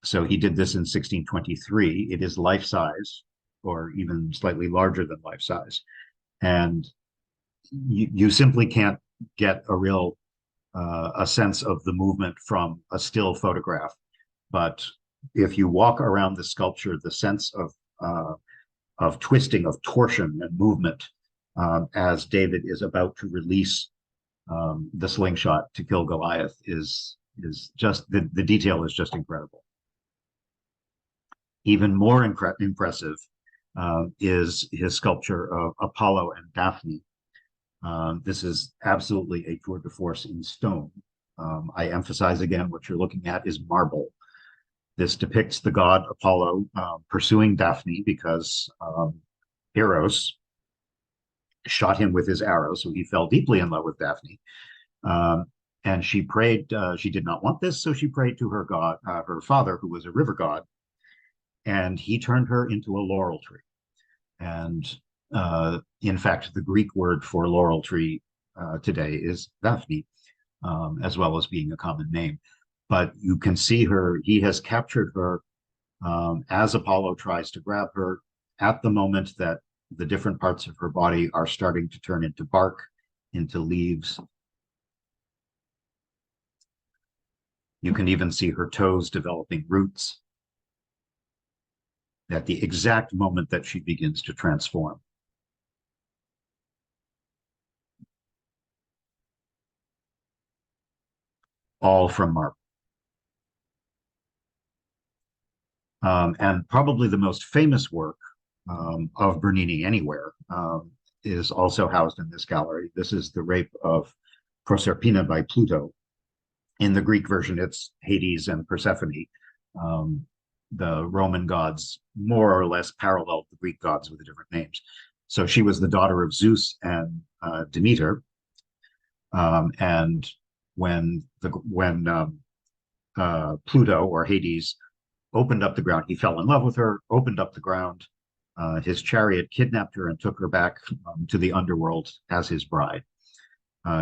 So he did this in 1623. It is life-size, or even slightly larger than life-size. And you simply can't get a real a sense of the movement from a still photograph. But if you walk around the sculpture, the sense of twisting, of torsion and movement as David is about to release the slingshot to kill Goliath is just the detail is just incredible. Even more impressive is his sculpture of Apollo and Daphne. This is absolutely a tour de force in stone. I emphasize again, what you're looking at is marble. This depicts the god Apollo pursuing Daphne because Eros shot him with his arrow, so he fell deeply in love with Daphne. And she prayed, she did not want this, so she prayed to her god, her father, who was a river god, and he turned her into a laurel tree. And in fact, the Greek word for laurel tree today is Daphne, as well as being a common name. But you can see her, he has captured her as Apollo tries to grab her at the moment that the different parts of her body are starting to turn into bark, into leaves. You can even see her toes developing roots at the exact moment that she begins to transform. All from marble. And probably the most famous work of Bernini anywhere is also housed in this gallery. This is the Rape of Proserpina by Pluto. In the Greek version, it's Hades and Persephone. The Roman gods more or less paralleled the Greek gods with different names. So she was the daughter of Zeus and Demeter. And when Pluto, or Hades, opened up the ground, he fell in love with her, opened up the ground. His chariot kidnapped her and took her back to the underworld as his bride.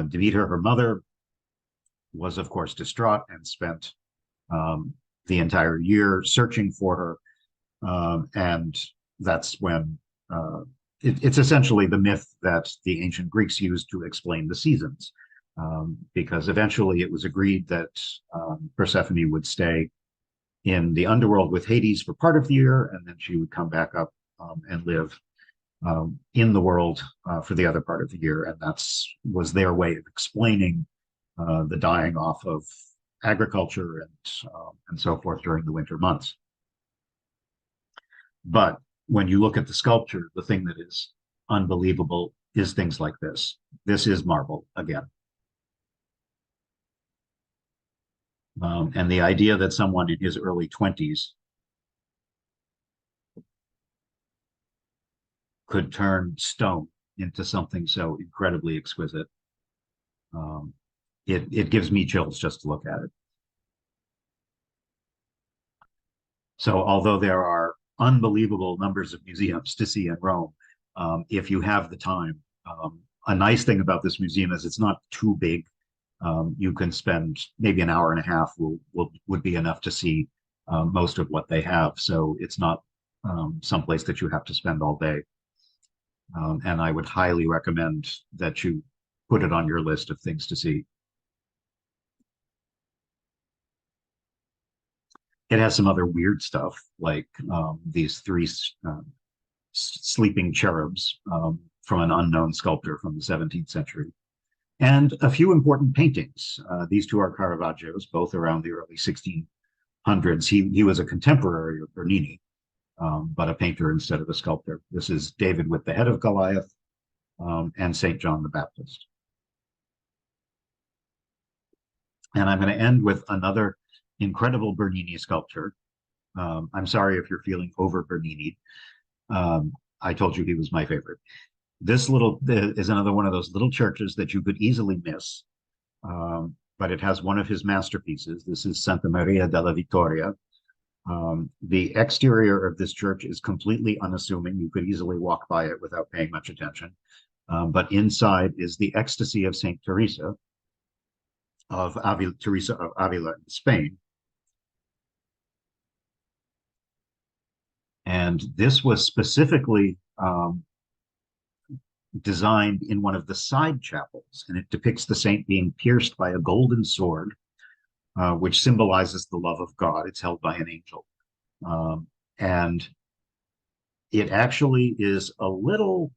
Demeter, her mother, was of course distraught and spent the entire year searching for her. And that's when it's essentially the myth that the ancient Greeks used to explain the seasons. Because eventually it was agreed that Persephone would stay in the underworld with Hades for part of the year, and then she would come back up and live in the world for the other part of the year. And was their way of explaining the dying off of agriculture and so forth during the winter months. But when you look at the sculpture, the thing that is unbelievable is things like this. This is marble again. And the idea that someone in his early 20s could turn stone into something so incredibly exquisite, it gives me chills just to look at it. So although there are unbelievable numbers of museums to see in Rome, if you have the time, a nice thing about this museum is it's not too big. You can spend maybe an hour and a half would be enough to see most of what they have. So it's not someplace that you have to spend all day. And I would highly recommend that you put it on your list of things to see. It has some other weird stuff, like these three sleeping cherubs from an unknown sculptor from the 17th century. And a few important paintings. These two are Caravaggios, both around the early 1600s. He was a contemporary of Bernini, but a painter instead of a sculptor. This is David with the head of Goliath and St. John the Baptist. And I'm going to end with another incredible Bernini sculpture. I'm sorry if you're feeling over Bernini. I told you he was my favorite. This is another one of those little churches that you could easily miss, but it has one of his masterpieces. This is Santa Maria della Vittoria. The exterior of this church is completely unassuming. You could easily walk by it without paying much attention. But inside is the ecstasy of Saint Teresa of Avila in Spain. And this was specifically designed in one of the side chapels, and it depicts the saint being pierced by a golden sword, which symbolizes the love of God. It's held by an angel. And it actually is a little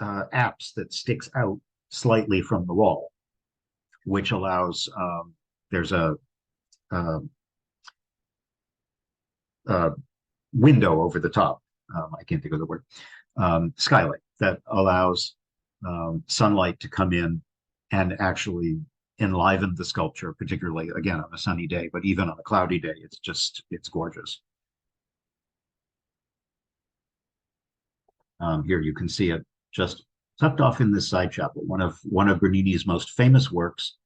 apse that sticks out slightly from the wall, which allows, there's a, a window over the top. I can't think of the word. Skylight that allows sunlight to come in and actually enliven the sculpture, particularly again on a sunny day, but even on a cloudy day, it's gorgeous. Here you can see it just tucked off in this side chapel, one of Bernini's most famous works,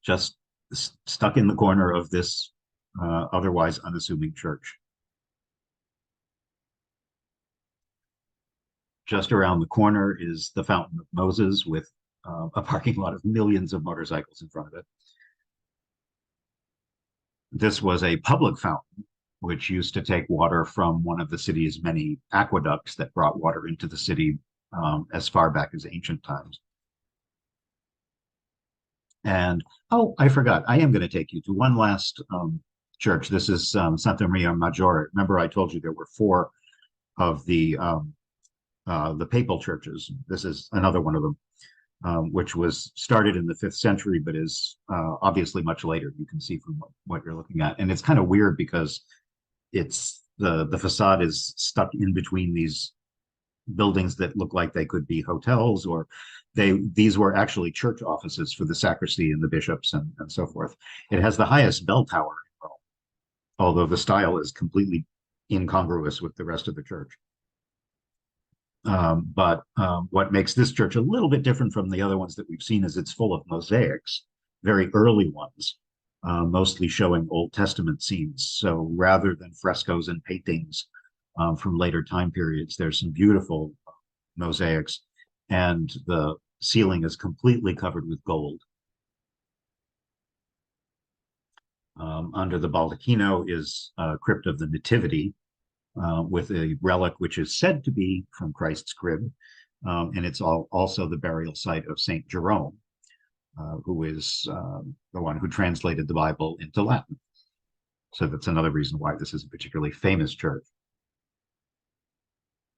just stuck in the corner of this otherwise unassuming church. Just around the corner is the Fountain of Moses with a parking lot of millions of motorcycles in front of it. This was a public fountain, which used to take water from one of the city's many aqueducts that brought water into the city as far back as ancient times. And, oh, I forgot, I am going to take you to one last church. This is Santa Maria Maggiore. Remember, I told you there were 4 of the papal churches. This is another one of them, which was started in the 5th century, but is obviously much later. You can see from what you're looking at. And it's kind of weird because it's the facade is stuck in between these buildings that look like they could be hotels, or these were actually church offices for the sacristy and the bishops and so forth. It has the highest bell tower in Rome, although the style is completely incongruous with the rest of the church. But what makes this church a little bit different from the other ones that we've seen is it's full of mosaics, very early ones, mostly showing Old Testament scenes. So rather than frescoes and paintings from later time periods, there's some beautiful mosaics, and the ceiling is completely covered with gold. Under the baldacchino is a crypt of the Nativity, with a relic which is said to be from Christ's crib, and it's also the burial site of Saint Jerome, who is the one who translated the Bible into Latin. So that's another reason why this is a particularly famous church.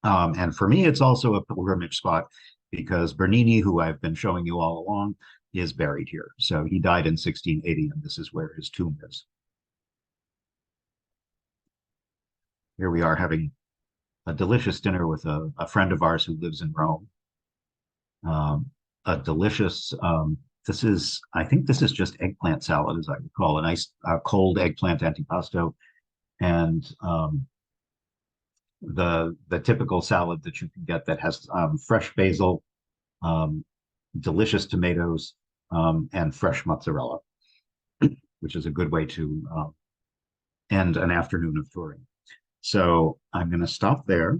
And for me, it's also a pilgrimage spot because Bernini, who I've been showing you all along, is buried here. So he died in 1680, and this is where his tomb is. Here we are having a delicious dinner with a friend of ours who lives in Rome. A delicious, I think this is just eggplant salad, as I recall, a nice cold eggplant antipasto, and the typical salad that you can get that has fresh basil, delicious tomatoes, and fresh mozzarella, which is a good way to end an afternoon of touring. So I'm going to stop there,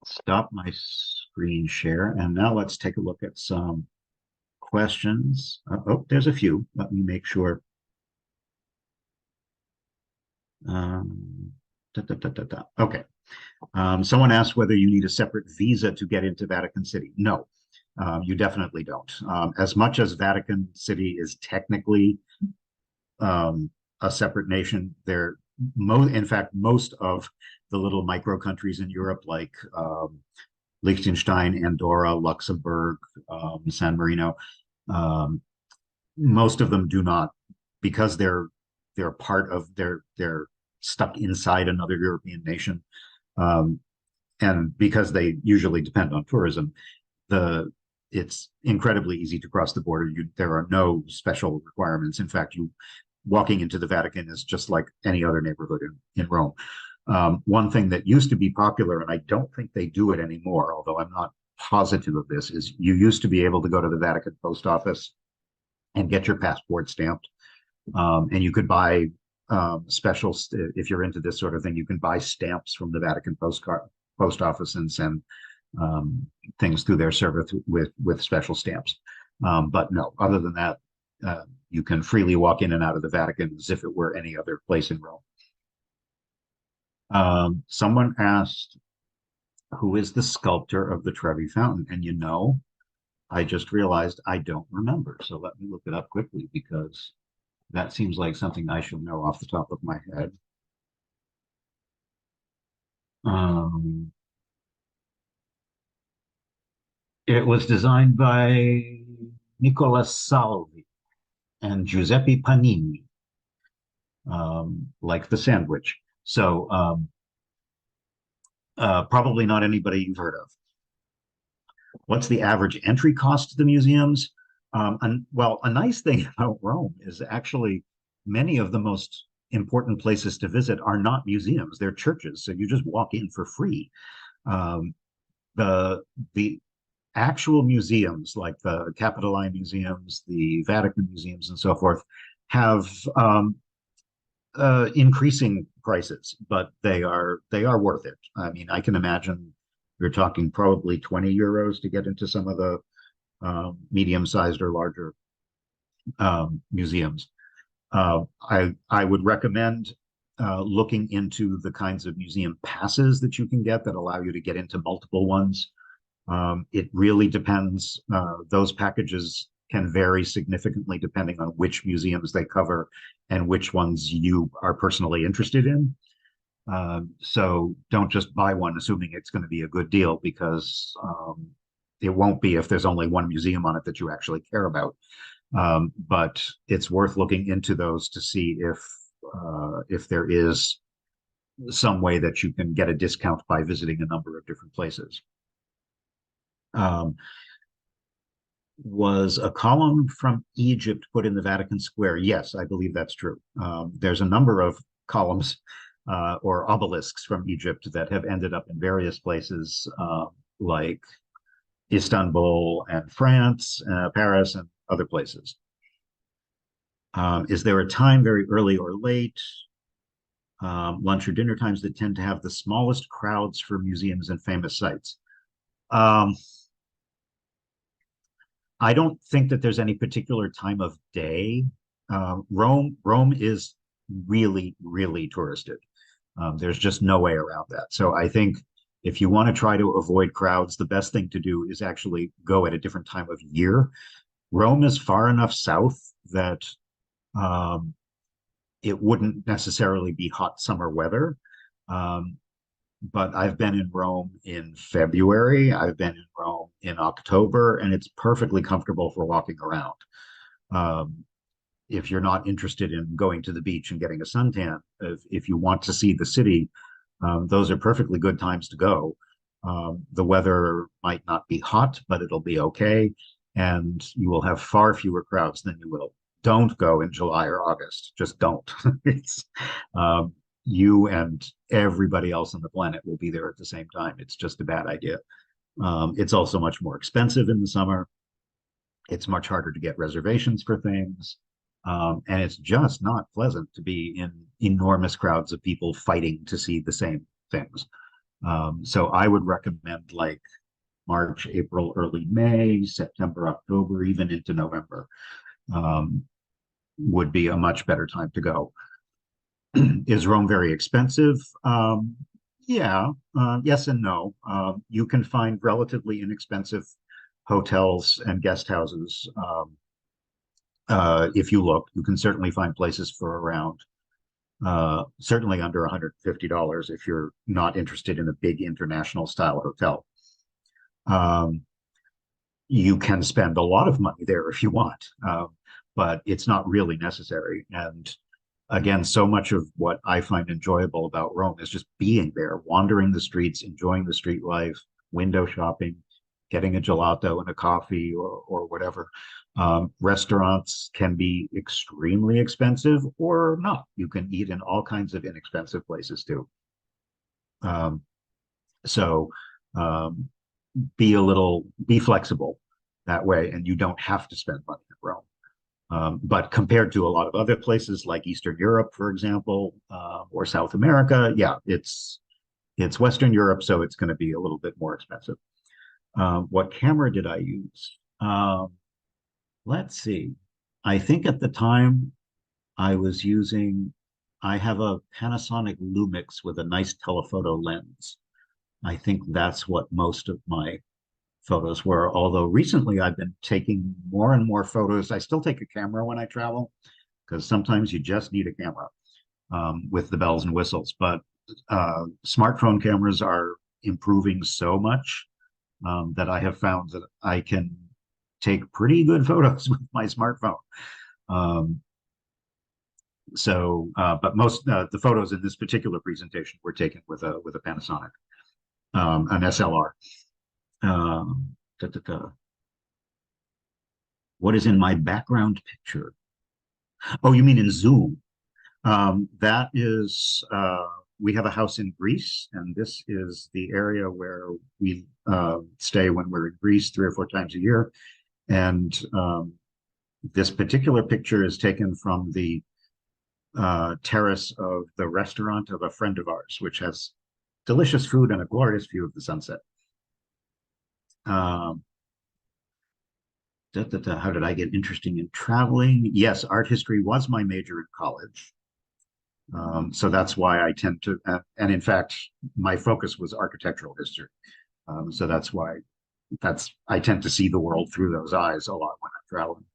stop my screen share, and now let's take a look at some questions. Oh, there's a few. Let me make sure. Okay. Someone asked whether you need a separate visa to get into Vatican City. No, you definitely don't. As much as Vatican City is technically a separate nation, in fact, most of the little micro countries in Europe, like Liechtenstein, Andorra, Luxembourg, San Marino, most of them do not, because they're part of they're stuck inside another European nation, and because they usually depend on tourism, it's incredibly easy to cross the border. There are no special requirements. In fact, walking into the Vatican is just like any other neighborhood in Rome. One thing that used to be popular, and I don't think they do it anymore, although I'm not positive of this, is you used to be able to go to the Vatican post office and get your passport stamped. And you could buy specials, if you're into this sort of thing, you can buy stamps from the Vatican post office and send things through their server with special stamps. But no, other than that, you can freely walk in and out of the Vatican as if it were any other place in Rome. Someone asked, who is the sculptor of the Trevi Fountain? And I just realized I don't remember. So let me look it up quickly, because That seems like something I should know off the top of my head. Um, it was designed by Nicola Salvi and Giuseppe Panini, like the sandwich. So probably not anybody you've heard of. What's the average entry cost to the museums? Well, a nice thing about Rome is actually many of the most important places to visit are not museums; they're churches. So you just walk in for free. Um, the actual museums, like the Capitoline museums, the Vatican museums, and so forth, have increasing prices, but they are worth it. I mean, I can imagine you're talking probably 20 euros to get into some of the medium-sized or larger museums. I would recommend looking into the kinds of museum passes that you can get that allow you to get into multiple ones. It really depends. Those packages can vary significantly depending on which museums they cover and which ones you are personally interested in. So don't just buy one assuming it's going to be a good deal, because it won't be if there's only one museum on it that you actually care about. But it's worth looking into those to see if there is some way that you can get a discount by visiting a number of different places. Was a column from Egypt put in the Vatican Square? Yes, I believe that's true. There's a number of columns or obelisks from Egypt that have ended up in various places, like Istanbul and France, Paris, and other places. Is there a time, very early or late, lunch or dinner times, that tend to have the smallest crowds for museums and famous sites? I don't think that there's any particular time of day. Rome is really, really touristed. There's just no way around that. So I think if you want to try to avoid crowds, the best thing to do is actually go at a different time of year. Rome is far enough south that it wouldn't necessarily be hot summer weather. But I've been in Rome in February, I've been in Rome in October, and it's perfectly comfortable for walking around. If you're not interested in going to the beach and getting a suntan, if you want to see the city, those are perfectly good times to go. The weather might not be hot, but it'll be okay, and you will have far fewer crowds than you will. Don't go in July or August. Just don't. It's you and everybody else on the planet will be there at the same time. It's just a bad idea. It's also much more expensive in the summer. It's much harder to get reservations for things. And it's just not pleasant to be in enormous crowds of people fighting to see the same things. So I would recommend like March, April, early May, September, October, even into November would be a much better time to go. Is Rome very expensive? Yeah, yes and no. You can find relatively inexpensive hotels and guest houses. If you look, you can certainly find places for around, certainly under $150 if you're not interested in a big international style hotel. You can spend a lot of money there if you want, but it's not really necessary. And again, so much of what I find enjoyable about Rome is just being there, wandering the streets, enjoying the street life, window shopping, getting a gelato and a coffee or whatever. Restaurants can be extremely expensive or not. You can eat in all kinds of inexpensive places too. So be flexible that way, and you don't have to spend money in Rome. But compared to a lot of other places like Eastern Europe, for example, or South America, yeah, it's Western Europe, so it's going to be a little bit more expensive. What camera did I use? Let's see. I think at the time I have a Panasonic Lumix with a nice telephoto lens. I think that's what most of my photos were, although recently I've been taking more and more photos. I still take a camera when I travel because sometimes you just need a camera with the bells and whistles. But smartphone cameras are improving so much that I have found that I can take pretty good photos with my smartphone. But most the photos in this particular presentation were taken with a Panasonic, an SLR. What is in my background picture? Oh, you mean in Zoom? That is, we have a house in Greece, and this is the area where we stay when we're in Greece 3 or 4 times a year. And this particular picture is taken from the terrace of the restaurant of a friend of ours, which has delicious food and a glorious view of the sunset. How did I get interested in traveling? Yes, art history was my major in college. So that's why I tend to, and in fact, my focus was architectural history. So that's why I tend to see the world through those eyes a lot when I'm traveling.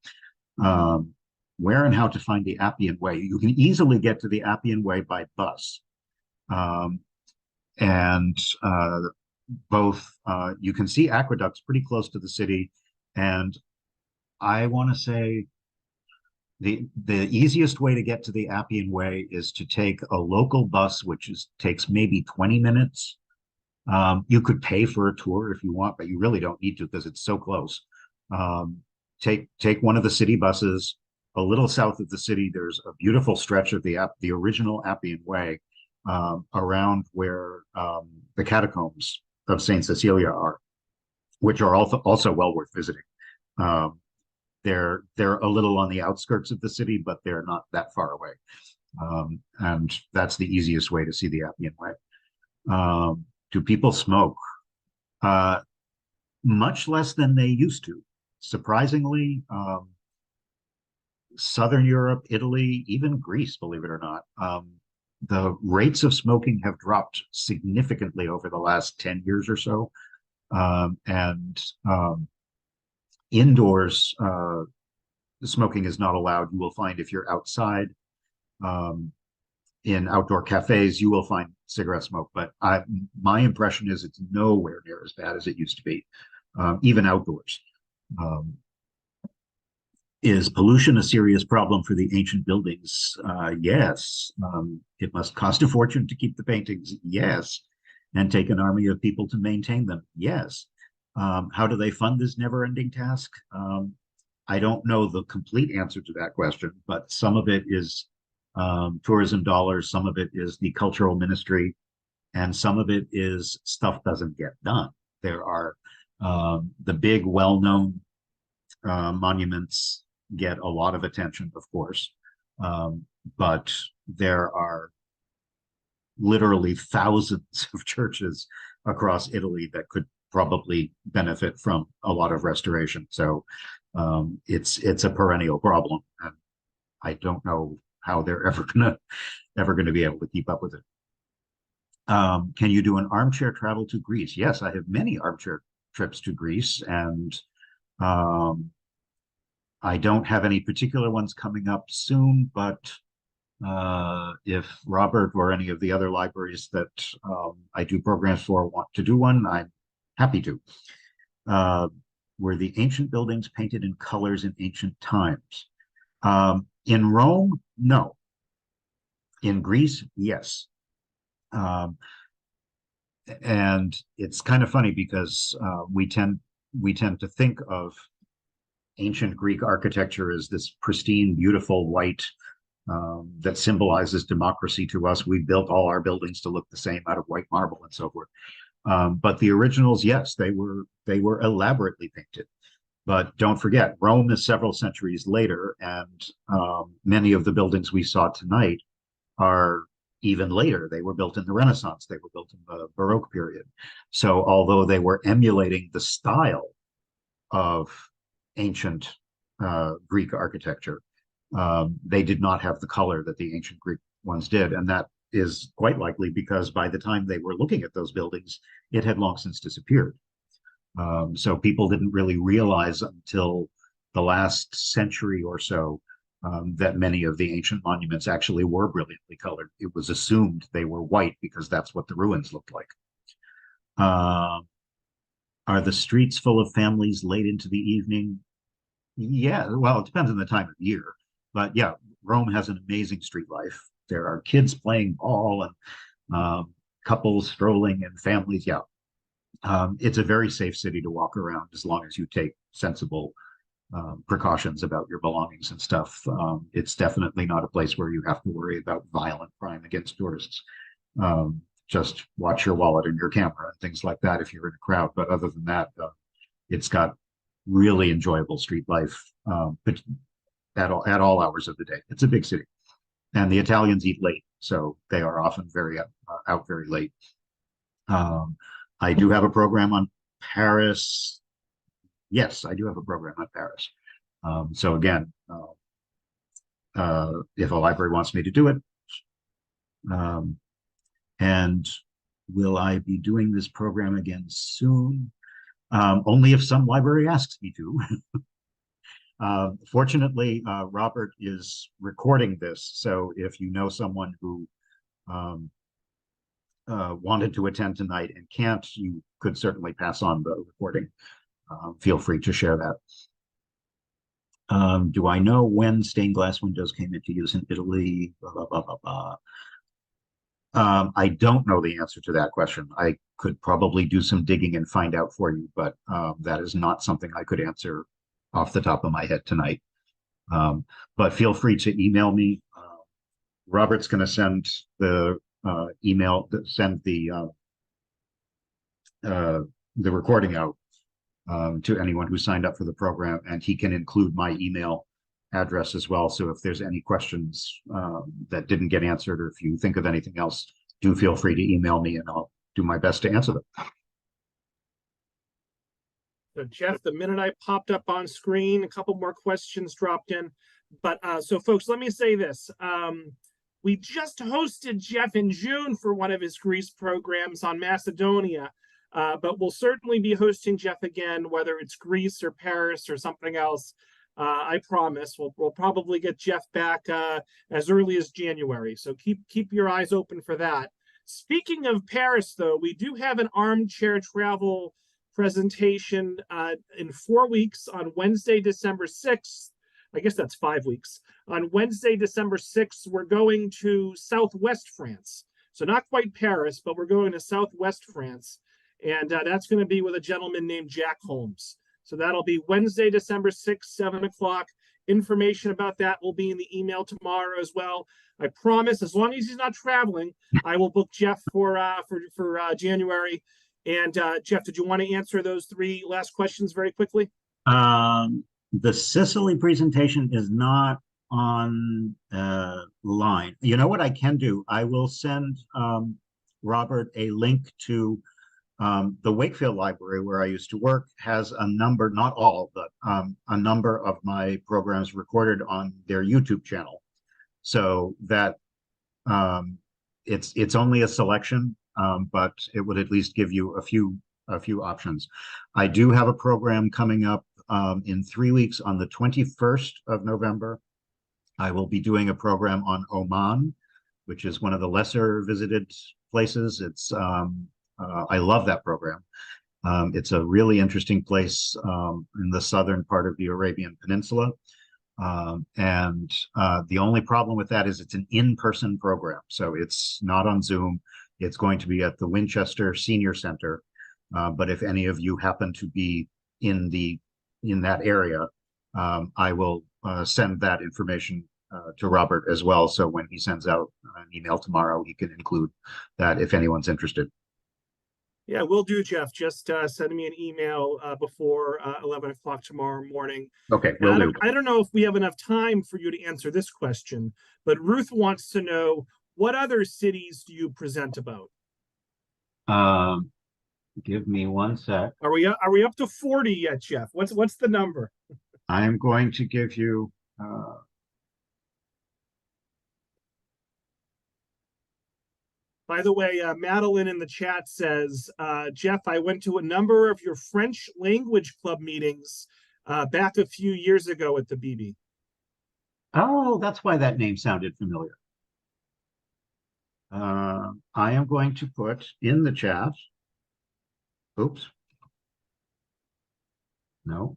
Where and how to find the Appian Way. You can easily get to the Appian Way by bus. You can see aqueducts pretty close to the city. And I want to say the easiest way to get to the Appian Way is to take a local bus, which takes maybe 20 minutes. You could pay for a tour if you want, but you really don't need to because it's so close. Take one of the city buses. A little south of the city, there's a beautiful stretch of the original Appian Way around where the catacombs of St. Cecilia are, which are also well worth visiting. They're a little on the outskirts of the city, but they're not that far away. And that's the easiest way to see the Appian Way. Do people smoke? Much less than they used to. Surprisingly, Southern Europe, Italy, even Greece, believe it or not, the rates of smoking have dropped significantly over the last 10 years or so. Indoors, smoking is not allowed. You will find if you're outside in outdoor cafes, you will find cigarette smoke. But my impression is it's nowhere near as bad as it used to be, even outdoors. Is pollution a serious problem for the ancient buildings? Yes. It must cost a fortune to keep the paintings. Yes. And take an army of people to maintain them. Yes. How do they fund this never-ending task? I don't know the complete answer to that question, but some of it is tourism dollars, some of it is the cultural ministry, and some of it is stuff doesn't get done. There are the big, well-known monuments get a lot of attention, of course, but there are literally thousands of churches across Italy that could probably benefit from a lot of restoration. So it's a perennial problem, and I don't know how they're ever gonna be able to keep up with it. Can you do an armchair travel to Greece? Yes, I have many armchair trips to Greece, and I don't have any particular ones coming up soon, but if Robert or any of the other libraries that I do programs for want to do one, I'm happy to. Were the ancient buildings painted in colors in ancient times? In Rome, no. In Greece, yes. And it's kind of funny because we tend to think of ancient Greek architecture as this pristine, beautiful white that symbolizes democracy to us. We built all our buildings to look the same out of white marble and so forth. But the originals, yes, they were elaborately painted. But don't forget, Rome is several centuries later, and many of the buildings we saw tonight are even later. They were built in the Renaissance. They were built in the Baroque period. So although they were emulating the style of ancient Greek architecture, they did not have the color that the ancient Greek ones did. And that is quite likely because by the time they were looking at those buildings, it had long since disappeared. So people didn't really realize until the last century or so that many of the ancient monuments actually were brilliantly colored. It was assumed they were white because that's what the ruins looked like. Are the streets full of families late into the evening? Yeah, well, it depends on the time of year. But yeah, Rome has an amazing street life. There are kids playing ball and couples strolling and families. Yeah, it's a very safe city to walk around as long as you take sensible precautions about your belongings and stuff. It's definitely not a place where you have to worry about violent crime against tourists. Just watch your wallet and your camera and things like that if you're in a crowd. But other than that, it's got really enjoyable street life, but at all hours of the day. It's a big city, and the Italians eat late, so they are often very out very late. I do have a program on Paris. Yes, I do have a program on Paris. So again, if a library wants me to do it, and will I be doing this program again soon? Only if some library asks me to. Fortunately, Robert is recording this, so if you know someone who wanted to attend tonight and can't, you could certainly pass on the recording. Feel free to share that. Do I know when stained glass windows came into use in Italy? Blah, blah, blah, blah, blah. I don't know the answer to that question. I could probably do some digging and find out for you, but that is not something I could answer off the top of my head tonight. But feel free to email me. Robert's going to send the email, send the recording out to anyone who signed up for the program, and he can include my email address as well. So if there's any questions that didn't get answered, or if you think of anything else, do feel free to email me and I'll do my best to answer them. So Jeff, the minute I popped up on screen, a couple more questions dropped in. But so folks, let me say this. We just hosted Jeff in June for one of his Greece programs on Macedonia, but we'll certainly be hosting Jeff again, whether it's Greece or Paris or something else. I promise. We'll probably get Jeff back as early as January. So keep your eyes open for that. Speaking of Paris, though, we do have an armchair travel presentation in 4 weeks on Wednesday, December 6th. I guess that's 5 weeks. On Wednesday, December 6th, we're going to Southwest France. So not quite Paris, but we're going to Southwest France. And that's going to be with a gentleman named Jack Holmes. So that'll be Wednesday, December 6th, 7 o'clock. Information about that will be in the email tomorrow as well. I promise, as long as he's not traveling, I will book Jeff for January. And Jeff, did you want to answer those 3 last questions very quickly? The Sicily presentation is not on line. You know what I can do? I will send Robert a link to the Wakefield Library, where I used to work, has a number, not all, but a number of my programs recorded on their YouTube channel. So that it's only a selection, but it would at least give you a few options. I do have a program coming up in 3 weeks on the 21st of November. I will be doing a program on Oman, which is one of the lesser visited places. It's I love that program. It's a really interesting place in the southern part of the Arabian Peninsula. And the only problem with that is it's an in-person program. So it's not on Zoom. It's going to be at the Winchester Senior Center. But if any of you happen to be in that area, I will send that information to Robert as well. So when he sends out an email tomorrow, he can include that if anyone's interested. Yeah, will do, Jeff. Just send me an email before 11 o'clock tomorrow morning. Okay, will do. I don't know if we have enough time for you to answer this question, but Ruth wants to know, what other cities do you present about? Give me 1 sec. Are we up to 40 yet, Jeff? What's the number? I'm going to give you By the way, Madeline in the chat says, Jeff, I went to a number of your French language club meetings back a few years ago at the Beebe. Oh, that's why that name sounded familiar. I am going to put in the chat. Oops. No.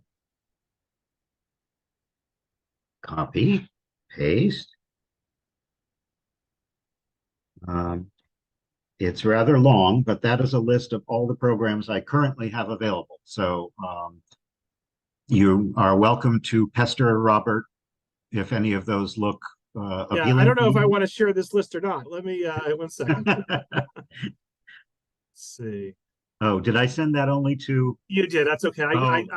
Copy, paste. It's rather long, but that is a list of all the programs I currently have available. So you are welcome to pester Robert if any of those look Yeah, appealing. I don't know if I want to share this list or not. Let me 1 second. Let's see. Oh, did I send that only to? You did. That's okay. I'm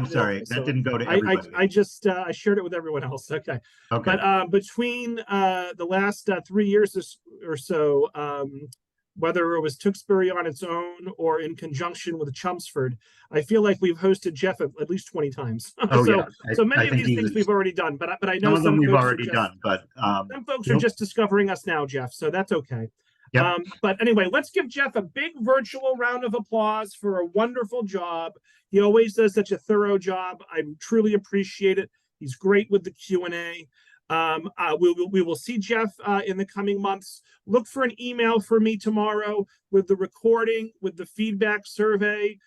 sorry. Okay, That so didn't go to everybody. I just I shared it with everyone else. Okay. Okay. But between the last 3 years or so, whether it was Tewksbury on its own or in conjunction with Chelmsford, I feel like we've hosted Jeff at least 20 times. Oh, so yeah. so many I of think these things we've already done, but I know some of them we've folks already done, but some folks are just discovering us now, Jeff. So that's okay. Yep. But anyway, let's give Jeff a big virtual round of applause for a wonderful job. He always does such a thorough job. I truly appreciate it. He's great with the Q&A. We will see Jeff in the coming months. Look for an email from me tomorrow with the recording, with the feedback survey,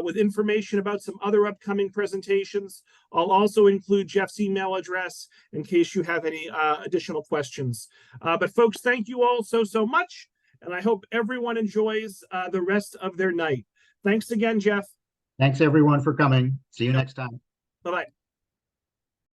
with information about some other upcoming presentations. I'll also include Jeff's email address in case you have any additional questions. But folks, thank you all so much. And I hope everyone enjoys the rest of their night. Thanks again, Jeff. Thanks everyone for coming. See you next time. Bye-bye.